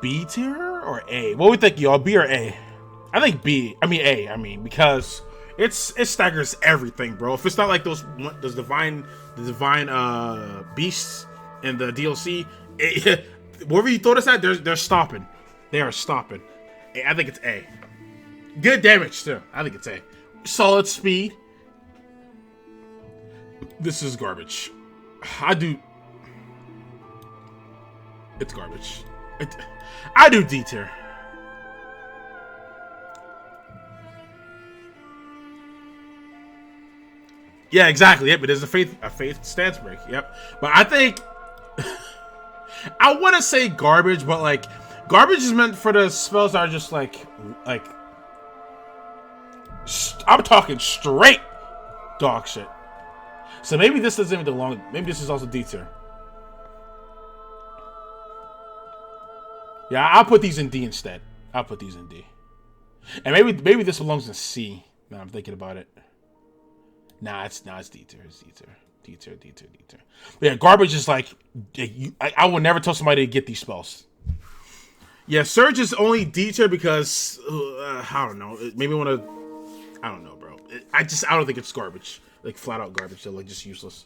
B tier or A. What we think, y'all? B or A? I think B. I mean A. I mean because it staggers everything, bro. If it's not like those divine beasts in the DLC, wherever you throw this at, they're stopping. They are stopping. I think it's A. Good damage too. I think it's A. Solid speed. This is garbage. It's garbage. I do D tier. Yeah, exactly. Yep, it is a faith stance break. Yep. But I think I want to say garbage, but like garbage is meant for the spells that are just like I'm talking straight dog shit. So maybe this doesn't even belong. Maybe this is also D tier. Yeah, I'll put these in D instead. I'll put these in D. And maybe this belongs in C. Now I'm thinking about it. Nah, it's D tier. It's D tier. D tier. But yeah, garbage is like I would never tell somebody to get these spells. Yeah, Surge is only D tier because I don't know. Maybe want to. I don't know, bro. I don't think it's garbage. Like flat out garbage. They're like just useless.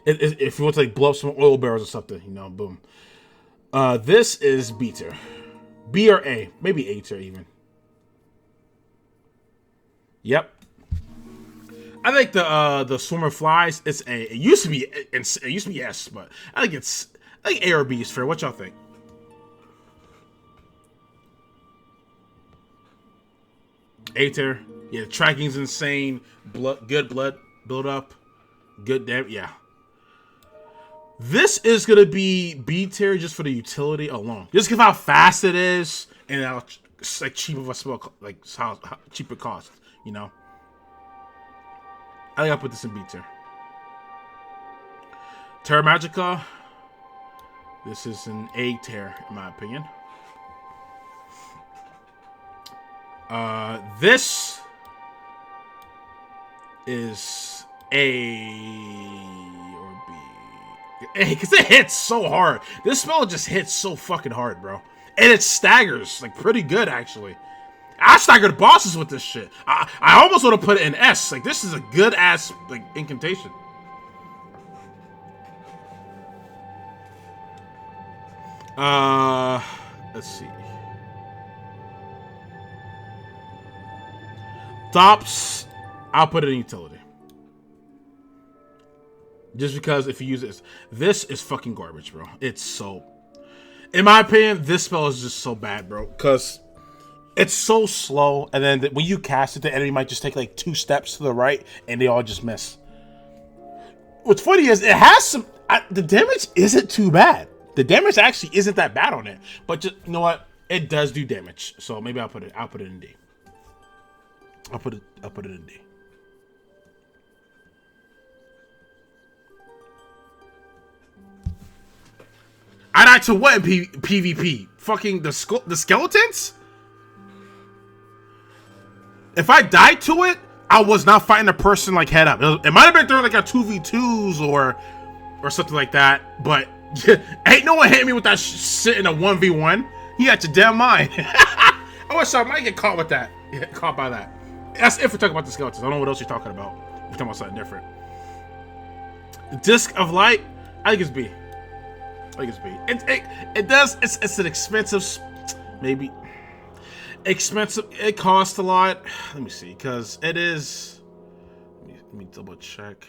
If you want to like blow up some oil barrels or something, you know, boom. This is B tier. B or A, maybe A tier even. Yep. I think the swimmer flies. It's A. It used to be S, but I think A or B is fair. What y'all think? A tier. Yeah, tracking's insane. Good blood build up. Good damn. Yeah. This is gonna be B tier just for the utility alone. Just because how fast it is and how like cheap of a spell, like how cheap it costs. You know. I think I'll put this in B tier. Terra Magica. This is an A tier in my opinion. This is A or B. A, because it hits so hard. This spell just hits so fucking hard, bro. And it staggers, like, pretty good, actually. I staggered bosses with this shit. I almost want to put it in S. Like, this is a good-ass, like, incantation. Let's see. Tops, I'll put it in utility. Just because if you use this is fucking garbage, bro. It's so... In my opinion, this spell is just so bad, bro. Because it's so slow, and then when you cast it, the enemy might just take like 2 steps to the right, and they all just miss. What's funny is it has some... the damage isn't too bad. The damage actually isn't that bad on it. But just, you know what? It does do damage. So maybe I'll put it in D. I'll put it in D. I died to what in PvP? Fucking the skeletons? If I died to it, I was not fighting a person like head up. It might have been during like a 2v2s or something like that, but ain't no one hitting me with that shit in a 1v1. He had your damn mind. I wish I might get caught with that. Get caught by that. That's if we're talking about the skeletons. I don't know what else you're talking about. We're talking about something different. Disc of Light, I think it's B. I think it's B. It does. It's an expensive, maybe expensive. It costs a lot. Let me see, because it is. Let me double check.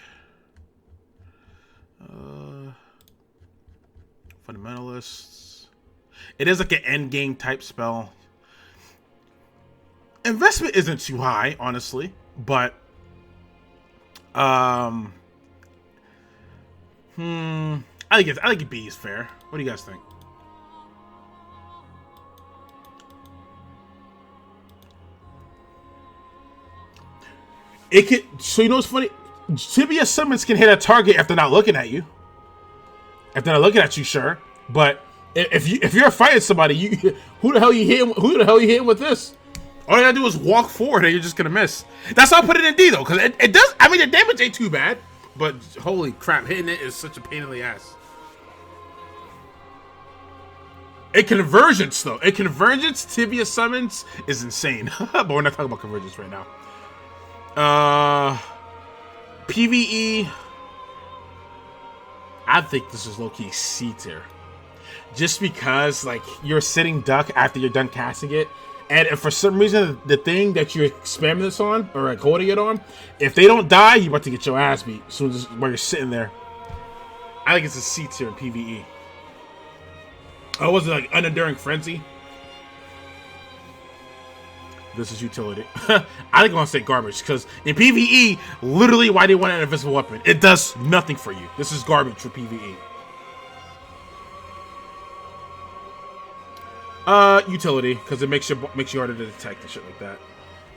Fundamentalists. It is like an end game type spell. Investment isn't too high, honestly, but I think B is fair. What do you guys think? It can. So you know what's funny? Tibia summons can hit a target if they're not looking at you. If they're not looking at you, sure. But if you're fighting somebody, who the hell you hitting with this? All you gotta do is walk forward and you're just gonna miss. That's why I put it in D though, because it does. I mean, the damage ain't too bad, but holy crap, hitting it is such a pain in the ass. A convergence though, Tibia summons is insane. But we're not talking about convergence right now. PVE. I think this is low-key C tier. Just because like you're sitting duck after you're done casting it. And if for some reason the thing that you're spamming this on, or like holding it on, if they don't die, you're about to get your ass beat as soon as while you're sitting there. I think it's a C tier in PvE. Oh, was it like Unenduring Frenzy? This is utility. I think I'm gonna say garbage, because in PvE, literally why they want an invisible weapon. It does nothing for you. This is garbage for PvE. Utility, because it makes you harder to detect and shit like that.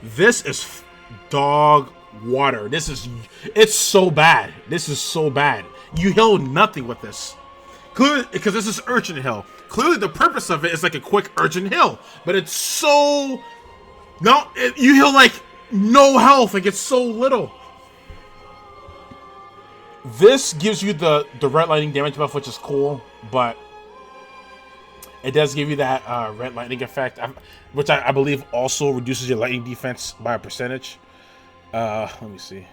This is dog water. It's so bad. This is so bad. You heal nothing with this. Clearly, because this is urgent heal. Clearly, the purpose of it is like a quick urgent heal, but it's so you heal like no health. Like it's so little. This gives you the red lightning damage buff, which is cool, but it does give you that red lightning effect, which I believe also reduces your lightning defense by a percentage. Let me see.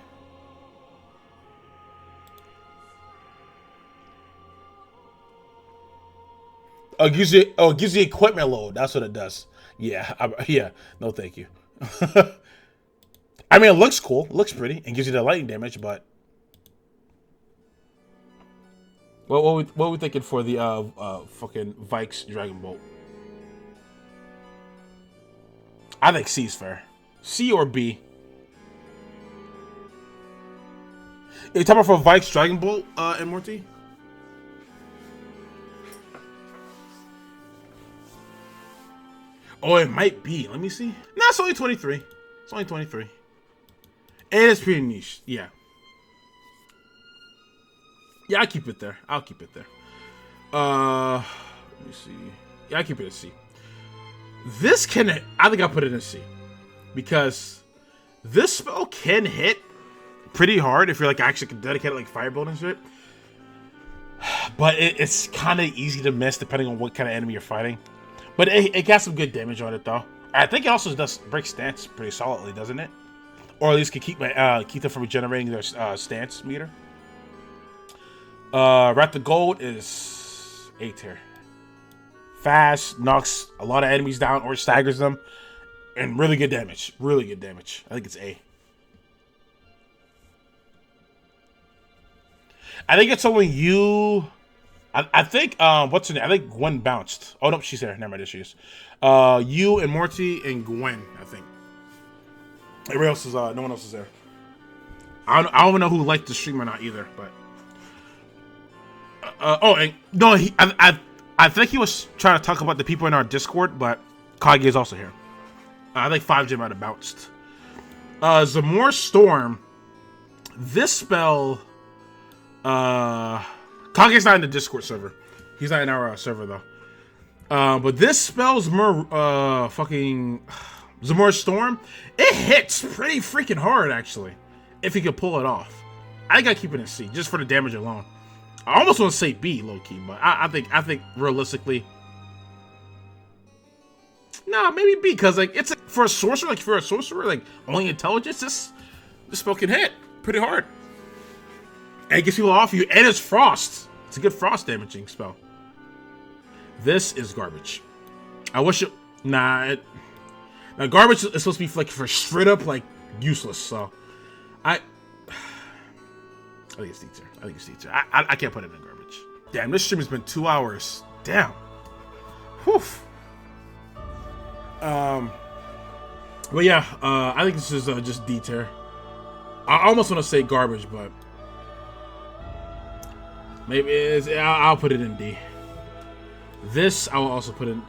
It gives you equipment load. That's what it does. Yeah, yeah. No, thank you. I mean, it looks cool. It looks pretty. And gives you the lightning damage, but... What are we thinking for the fucking Vikes Dragon Bolt? I think C is fair. C or B. Are you talking about for Vikes Dragon Bolt, Immorty? Oh, it might be. Let me see. No, it's only 23. It's only 23. It is pretty niche. Yeah. Yeah, I'll keep it there. Let me see. Yeah, I keep it at C. This I think I'll put it in C. Because this spell can hit pretty hard if you're like actually dedicated like fire build and shit. But it's kind of easy to miss depending on what kind of enemy you're fighting. But it got some good damage on it though. I think it also does break stance pretty solidly, doesn't it? Or at least can keep them from regenerating their stance meter. Wrath of Gold is A tier. Fast, knocks a lot of enemies down or staggers them, and really good damage. Really good damage. I think it's A. I think it's only you. I think what's her name? I think Gwen bounced. Oh no, she's there. Never mind, there she is. You and Morty and Gwen, I think. Everybody else is no one else is there. I don't know who liked the stream or not either, but and no, I think he was trying to talk about the people in our Discord, but Kage is also here. I think 5J might have bounced. Zamor Storm. This spell. Kage's not in the Discord server. He's not in our server though. But this spell's fucking Zamor Storm. It hits pretty freaking hard actually, if he could pull it off. I think I keep it in C just for the damage alone. I almost want to say B, low key, but I think realistically, nah, maybe B, because like it's for a sorcerer, like only intelligence, this spell can hit pretty hard. And it gets people off you, and it's frost. It's a good frost damaging spell. This is garbage. I wish it. Now garbage is supposed to be like for straight up like useless. So I think it's D tier. I think it's D tier. I can't put it in garbage. Damn, this stream has been 2 hours. Damn. Whew. But yeah, I think this is just D tier. I almost want to say garbage, but maybe I'll put it in D. This I will also put in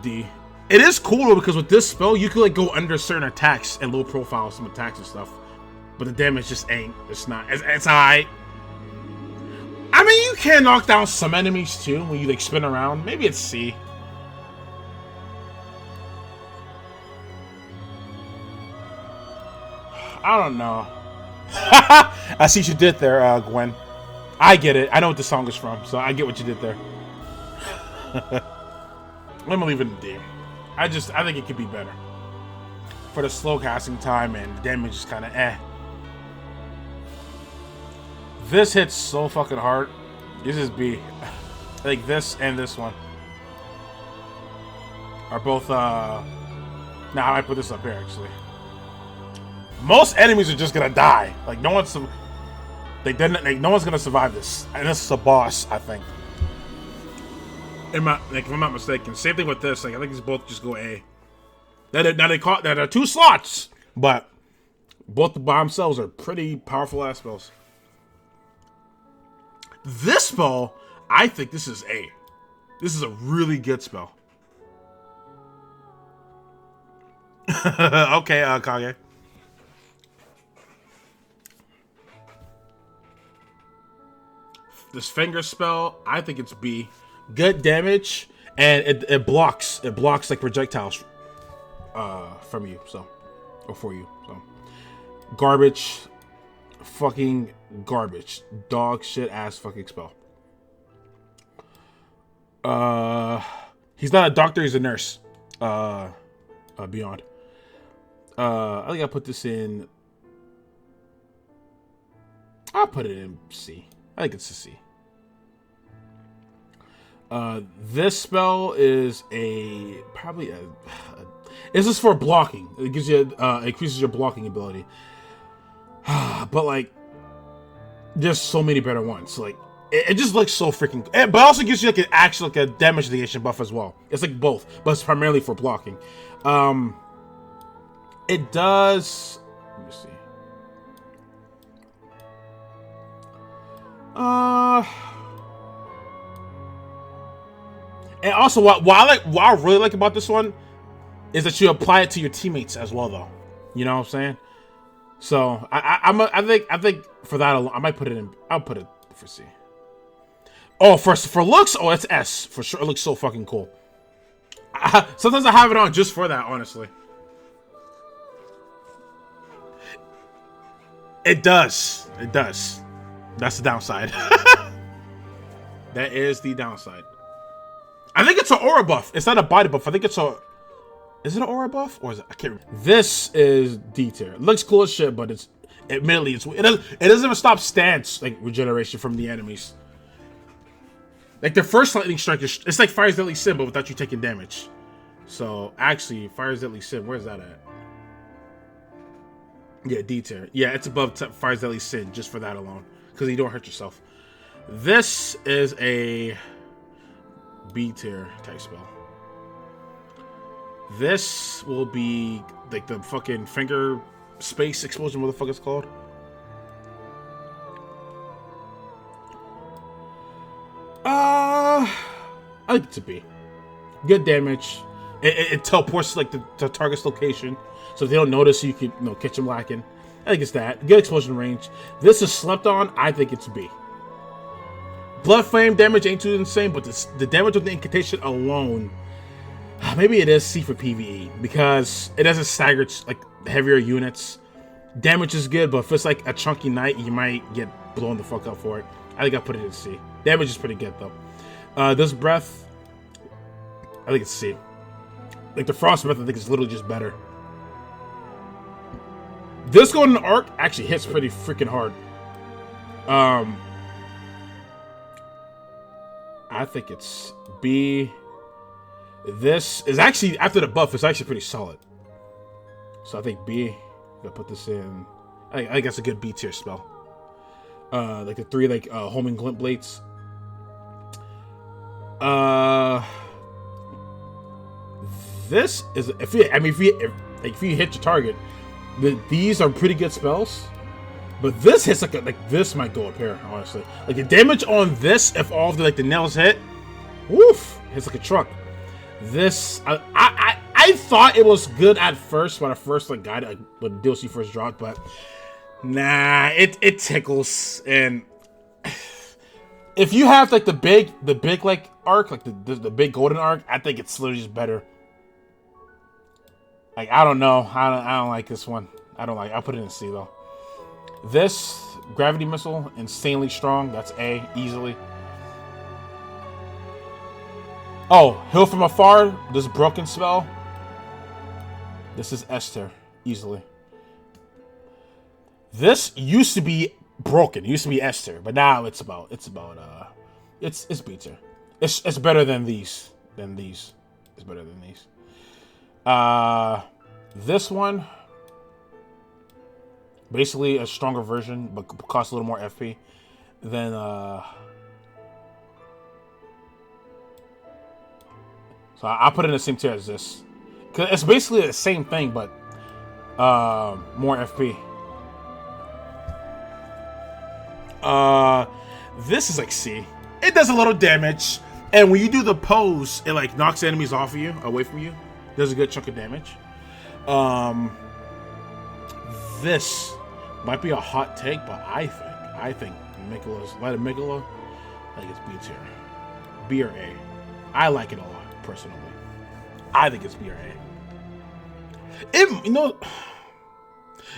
D. It is cool because with this spell you can like go under certain attacks and low profile some attacks and stuff, but the damage just ain't. It's not. It's alright. I mean, you can knock down some enemies too when you like spin around. Maybe it's C. I don't know. I see what you did there, Gwen. I get it. I know what the song is from, so I get what you did there. Let me leave it in D. I think it could be better. For the slow casting time and damage is kind of eh. This hits so fucking hard. This is B. I think this and this one are both nah, I might put this up here actually. Most enemies are just gonna die. Like no one's no one's gonna survive this. And this is a boss, I think. If I'm not mistaken. Same thing with this. Like I think these both just go A. Now they call that are 2 slots, but both by themselves are pretty powerful ass spells. This spell, I think this is A. This is a really good spell. Okay, Kage. This finger spell, I think it's B. Good damage, and it blocks. It blocks like projectiles from you, so or for you. So garbage, fucking garbage, dog shit ass fucking spell. He's not a doctor. He's a nurse. Beyond. I think I'll put this in. I'll put it in C. I think it's a C. This spell is probably a this is for blocking. It gives you increases your blocking ability. But like there's so many better ones. Like it just looks so freaking but also gives you like an actual like a damage negation buff as well. It's like both, but it's primarily for blocking. It does, let me see. And also, what I really like about this one is that you apply it to your teammates as well, though. You know what I'm saying? So I think for that alone, I might put it in. I'll put it for C. Oh, for looks, oh, it's S for sure. It looks so fucking cool. Sometimes I have it on just for that, honestly. It does. It does. That's the downside. That is the downside. I think it's an aura buff. It's not a body buff. I think it's a... Is it an aura buff? Or is it... I can't remember. This is D tier. It looks cool as shit, but it's... Admittedly, it doesn't even stop stance, like, regeneration from the enemies. Like, the first lightning strike is... It's like Fire's Deadly Sin, but without you taking damage. So, actually, Fire's Deadly Sin, where's that at? Yeah, D tier. Yeah, it's above Fire's Deadly Sin, just for that alone. Because you don't hurt yourself. This is a B tier type spell. This will be like the fucking finger space explosion, what the fuck it's called. I think it's a B. Good damage. It teleports like the target's location, so if they don't notice, you can catch them lacking. I think it's that. Good explosion range. This is slept on. I think it's B. Blood flame damage ain't too insane, but the damage of the incantation alone, maybe it is C for PVE because it doesn't stagger like heavier units. Damage is good, but if it's like a chunky knight, you might get blown the fuck up for it. I think I put it in C. Damage is pretty good though. This breath, I think it's C. Like the frost breath, I think it's literally just better. This golden arc actually hits pretty freaking hard. I think it's B. This is actually, after the buff, it's actually pretty solid. So I think B. I'm gonna put this in. I think that's a good B tier spell. Like the 3 like homing glint blades. This is if you hit your target, these are pretty good spells. But this hits like this might go up here, honestly. Like the damage on this, if all of the nails hit, woof, hits like a truck. This I thought it was good at first when I first got it, when DLC first dropped, but nah, it tickles. And if you have like the big like arc, like the big golden arc, I think it's literally just better. Like I don't know, I don't like this one. I'll put it in C though. This gravity missile, insanely strong. That's A, easily. Oh, Heal from Afar, this broken spell. This is S tier, easily. This used to be broken. It used to be S tier, but now it's B tier. It's better than these. It's better than these. This one, basically a stronger version, but costs a little more FP than so I'll put it in the same tier as this. Cause it's basically the same thing, but more FP. This is like C. It does a little damage, and when you do the pose, it like knocks enemies off of you, away from you. Does a good chunk of damage. This might be a hot take, but I think Light of Megala, I think it's B tier. B or A. I like it a lot, personally. I think it's B or A. You know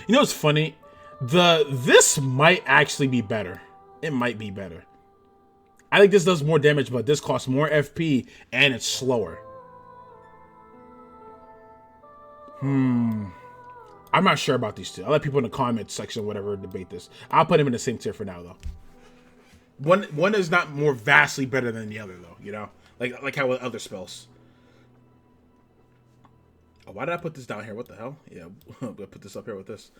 what's funny? This might actually be better. It might be better. I think this does more damage, but this costs more FP and it's slower. I'm not sure about these two. I'll let people in the comments section, whatever, debate this. I'll put them in the same tier for now, though. One is not more vastly better than the other, though. You know, like how with other spells. Oh, why did I put this down here? What the hell? Yeah, I'm gonna put this up here with this.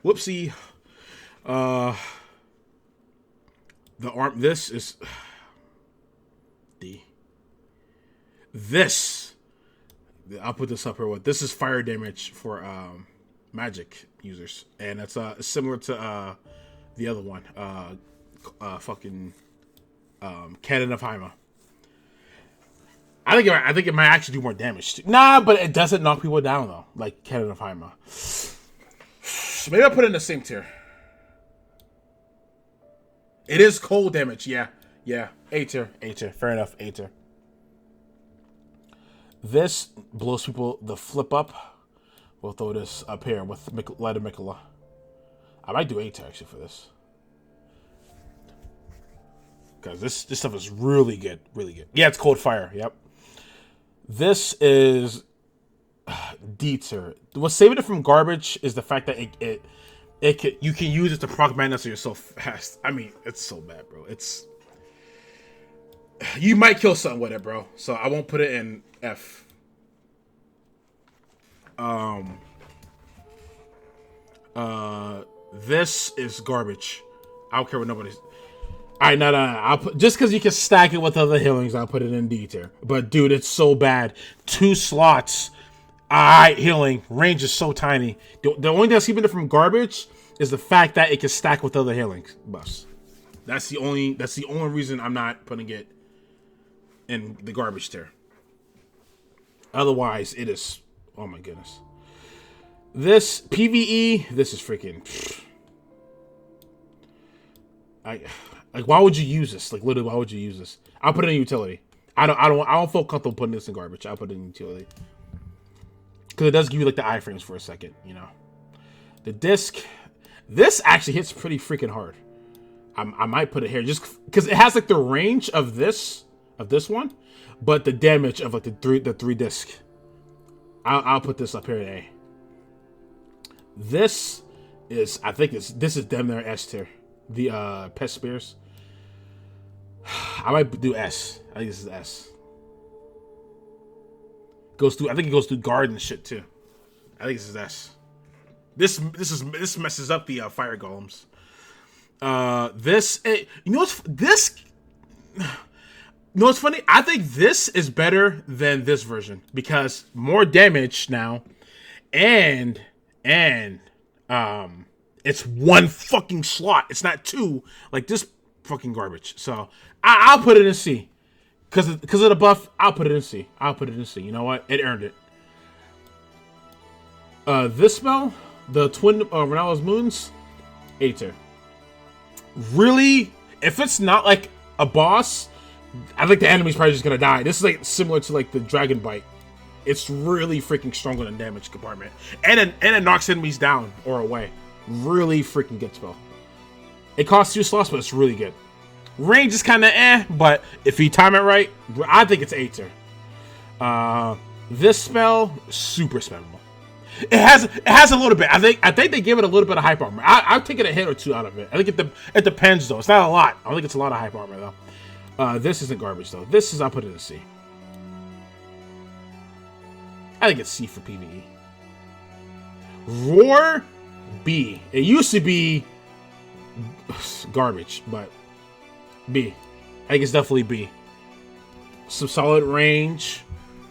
Whoopsie. The arm. This is D. This. I'll put this up here with. This is fire damage for magic users, and it's similar to the other one. Cannon of Hyma. I think it might actually do more damage too. Nah, but it doesn't knock people down though, like Cannon of Hyma. So maybe I'll put it in the same tier. It is cold damage, yeah. A tier. Fair enough, A tier. This blows people the flip up. We'll throw this up here with Light of Mikula. I might do A tier actually for this. Because this stuff is really good. Really good. Yeah, it's Cold Fire. Yep. This is D tier. What's saving it from garbage is the fact that you can use it to proc madness on yourself fast. I mean, it's so bad, bro. You might kill something with it, bro. So I won't put it in F. This is garbage. I don't care what nobody's. Alright, no. I'll put, just because you can stack it with other healings, I'll put it in D tier. But dude, it's so bad. 2 slots. Alright, healing. Range is so tiny. The only thing that's keeping it from garbage is the fact that it can stack with other healing buffs. That's the only reason I'm not putting it in the garbage tier. Otherwise, it is. Oh my goodness. This PVE, this is freaking. Like, why would you use this? Like, literally, why would you use this? I'll put it in utility. I don't feel comfortable putting this in garbage. I'll put it in utility because it does give you like the iframes for a second. You know, the disc. This actually hits pretty freaking hard. I might put it here just because it has like the range of this one, but the damage of like the three disc. I'll put this up here in A. This is, I think this is damn near S tier. The pest spears. I might do S. I think this is S. Goes through. I think it goes through guard and shit too. I think this is S. This messes up the fire golems. You know what's funny? I think this is better than this version because more damage now, and it's 1 fucking slot. It's not 2 like this fucking garbage. So I'll put it in C because of the buff. I'll put it in C. You know what? It earned it. This spell, the twin Ronaldo's moons, A tier. Really, if it's not like a boss, I think the enemy's probably just gonna die. This is like similar to like the dragon bite. It's really freaking strong on the damage compartment, and it knocks enemies down or away. Really freaking good spell. It costs 2 slots, but it's really good. Range is kind of but if you time it right, I think it's A tier. This spell, super spammable. It has a little bit. I think they give it a little bit of hype armor. I've taken a hit or 2 out of it. I think it depends though. It's not a lot. I don't think it's a lot of hype armor though. This isn't garbage though. I'll put it in C. I think it's C for PVE. Roar, B. It used to be garbage, but B. I think it's definitely B. Some solid range,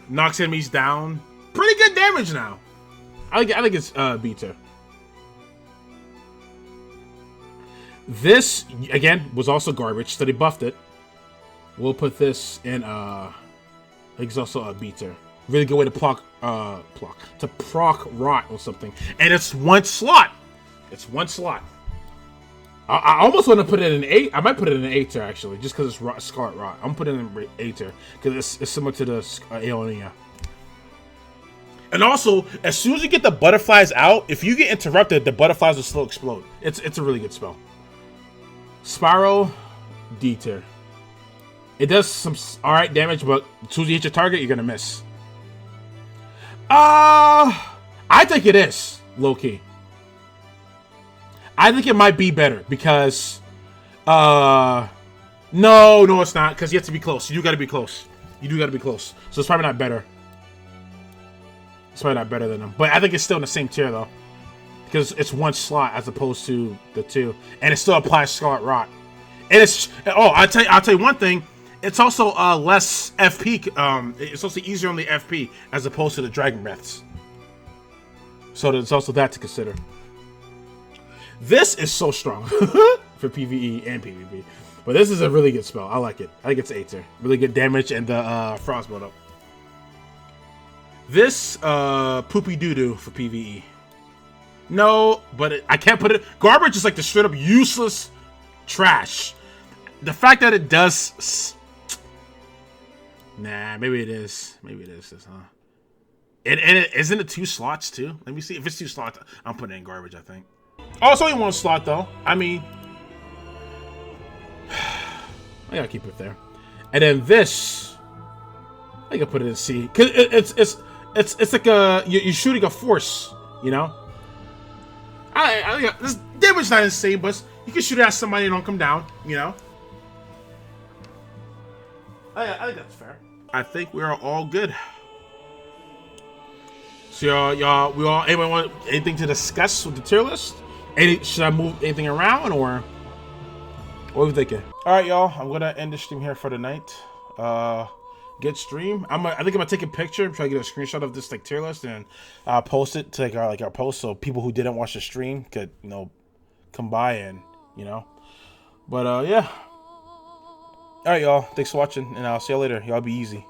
knocks enemies down. Pretty good damage now. I think it's B tier. This again was also garbage, so they buffed it. We'll put this in. I think it's also a B tier. Really good way to proc rot or something, and it's 1 slot. It's 1 slot. I almost want to put it in A. I might put it in A tier actually, just because it's Scarlet Rot. I'm putting it in A tier because it's similar to the Aeonia. And also, as soon as you get the butterflies out, if you get interrupted, the butterflies will still explode. It's a really good spell. Spiral, D tier. It does some alright damage, but as soon as you hit your target, you're gonna miss. I think it is low key. I think it might be better because, no, it's not because you have to be close. You do got to be close. So it's probably not better. It's probably not better than them, but I think it's still in the same tier though, because it's 1 slot as opposed to the 2, and it still applies Scarlet Rot. And it's I'll tell you one thing. It's also less FP. It's also easier on the FP as opposed to the Dragon Breaths. So there's also that to consider. This is so strong for PvE and PvP, but this is a really good spell. I like it. I think it's A tier. Really good damage and the frost build up. This poopy doo doo for PvE. No, but I can't put it. Garbage is like the straight up useless trash. The fact that it does. Nah, maybe it is. Maybe it is this, huh? And it isn't it 2 slots too? Let me see if it's 2 slots. I'm putting it in garbage, I think. Oh, it's only one slot though. I mean, I gotta keep it there. And then this, I can put it in C, cause it's like you're shooting a force, you know. This damage not insane, but you can shoot at somebody and don't come down, you know. I think that's fair. I think we are all good. So y'all, anyone want anything to discuss with the tier list? Should I move anything around, or what are you thinking? All right, y'all, I'm gonna end the stream here for the night. Good stream. I think I'm gonna take a picture, try to get a screenshot of this like tier list, and post it to our post, so people who didn't watch the stream could come by and But yeah. All right, y'all. Thanks for watching, and I'll see you later. Y'all be easy.